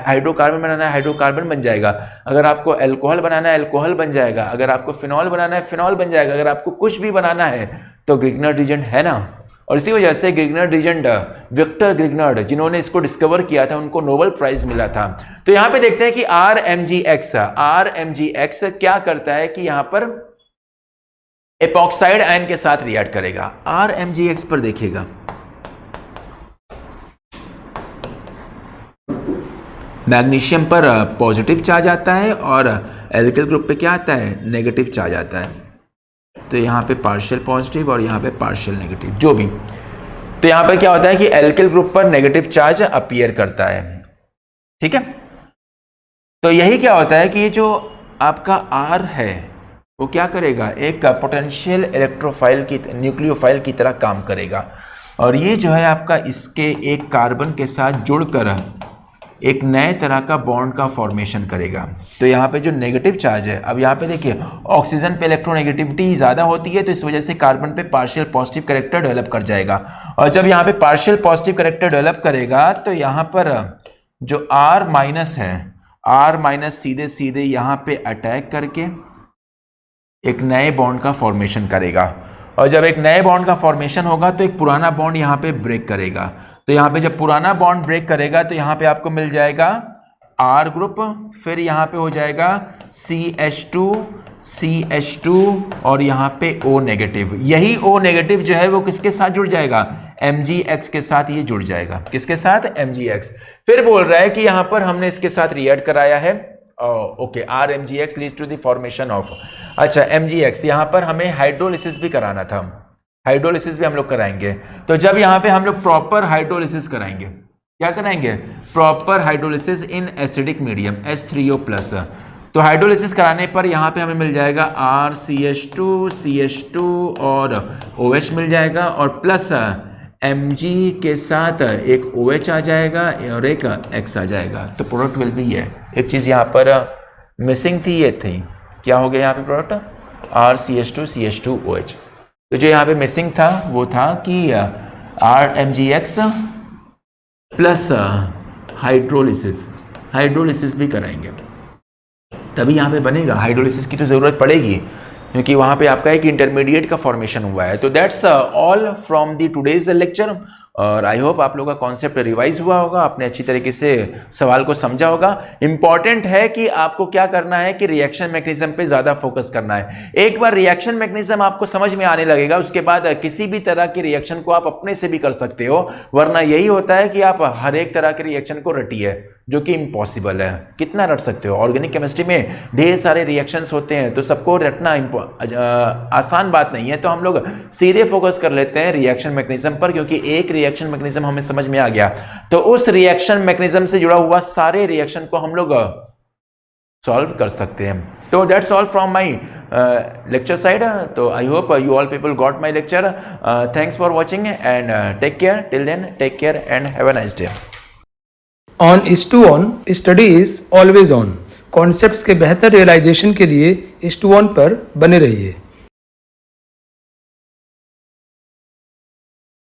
हाइड्रोकार्बन बनाना है, हाइड्रोकार्बन बन जाएगा। अगर आपको एल्कोहल बनाना है, एल्कोहल बन जाएगा। अगर आपको फिनॉल बनाना है, फिनॉल बन जाएगा। अगर आपको कुछ भी बनाना है तो ग्रिग्नार्ड रीजन है ना। और इसी वजह से ग्रिग्नार्ड रीजन, विक्टर ग्रिग्नार्ड जिन्होंने इसको डिस्कवर किया था, उनको नोबेल प्राइज मिला था। तो यहां पे देखते हैं कि RMgX क्या करता है कि यहां पर एपॉक्साइड आयन के साथ रिएक्ट करेगा। RMgX पर देखिएगा, मैग्नीशियम पर पॉजिटिव चार्ज आता है और एल्किल ग्रुप पे क्या आता है, नेगेटिव चार्ज आता है। तो यहाँ पे पार्शियल पॉजिटिव और यहाँ पे पार्शियल नेगेटिव, जो भी। तो यहाँ पे क्या होता है कि एल्किल ग्रुप पर नेगेटिव चार्ज अपीयर करता है, ठीक है। तो यही क्या होता है कि जो आपका R है वो क्या करेगा, एक पोटेंशियल इलेक्ट्रोफाइल की, न्यूक्लियोफाइल की तरह काम करेगा। और ये जो है आपका इसके एक कार्बन के साथ जुड़कर एक नए तरह का बॉन्ड का फॉर्मेशन करेगा। तो यहाँ पे जो नेगेटिव चार्ज है, अब यहाँ पे देखिए ऑक्सीजन पे इलेक्ट्रोनेगेटिविटी ज़्यादा होती है, तो इस वजह से कार्बन पे पार्शियल पॉजिटिव कैरेक्टर डेवलप कर जाएगा। और जब यहाँ पे पार्शियल पॉजिटिव कैरेक्टर डेवलप करेगा तो यहाँ पर जो R माइनस है, R माइनस सीधे सीधे यहाँ पे अटैक करके एक नए बॉन्ड का फॉर्मेशन करेगा। और जब एक नए बॉन्ड का फॉर्मेशन होगा तो एक पुराना बॉन्ड यहाँ पे ब्रेक करेगा। तो यहाँ पे जब पुराना बॉन्ड ब्रेक करेगा तो यहाँ पे आपको मिल जाएगा R ग्रुप, फिर यहाँ पे हो जाएगा CH2 और यहाँ पे O नेगेटिव। यही O नेगेटिव जो है वो किसके साथ जुड़ जाएगा, MgX के साथ ये जुड़ जाएगा। किसके साथ, MgX। फिर बोल रहा है कि यहाँ पर हमने इसके साथ रिएक्ट कराया है, okay, RMgX leads to the formation of, अच्छा MgX। यहाँ पर हमें हाइड्रोलिसिस भी कराना था, हाइड्रोलिसिस भी हम लोग कराएंगे। तो जब यहाँ पे हम लोग प्रॉपर हाइड्रोलिसिस कराएंगे, क्या कराएंगे, proper hydrolysis in acidic medium H3O+। तो हाइड्रोलिसिस कराने पर यहाँ पे हमें मिल जाएगा RCH2 और OH मिल जाएगा, और प्लस Mg के साथ एक OH आ जाएगा और एक X आ जाएगा। तो प्रोडक्ट विल बी ये। एक चीज यहाँ पर मिसिंग थी, ये थी, क्या हो गया यहाँ पे प्रोडक्ट, RCH2CH2OH। तो जो यहाँ पे मिसिंग था वो था कि RMgX प्लस हाइड्रोलिसिस भी कराएंगे, तभी यहाँ पे बनेगा। हाइड्रोलिसिस की तो ज़रूरत पड़ेगी क्योंकि वहाँ पे आपका एक इंटरमीडिएट का फॉर्मेशन हुआ है। तो that's all from the today's lecture, और आई होप आप लोगों का कॉन्सेप्ट रिवाइज हुआ होगा, आपने अच्छी तरीके से सवाल को समझा होगा। इंपॉर्टेंट है कि आपको क्या करना है कि रिएक्शन मैकेनिज्म पे ज़्यादा फोकस करना है। एक बार रिएक्शन मैकेनिज्म आपको समझ में आने लगेगा, उसके बाद किसी भी तरह की रिएक्शन को आप अपने से भी कर सकते हो, वरना यही होता है कि आप हर एक तरह के रिएक्शन को रटिए, जो कि इम्पॉसिबल है। कितना रट सकते हो? ऑर्गेनिक केमिस्ट्री में ढेर सारे रिएक्शंस होते हैं, तो सबको रटना आसान बात नहीं है। तो हम लोग सीधे फोकस कर लेते हैं रिएक्शन मैकेनिज्म पर, क्योंकि एक रिएक्शन मैकेनिज्म हमें समझ में आ गया तो उस रिएक्शन मैकेनिज्म से जुड़ा हुआ सारे रिएक्शन को हम लोग सॉल्व कर सकते हैं। तो that's all from my lecture side. तो I hope you all people got my lecture. Thanks for watching and take care. Till then take care and have a nice day. On IS2ON study is always on. Concepts के बेहतर realisation के लिए IS2ON पर बने रहिए।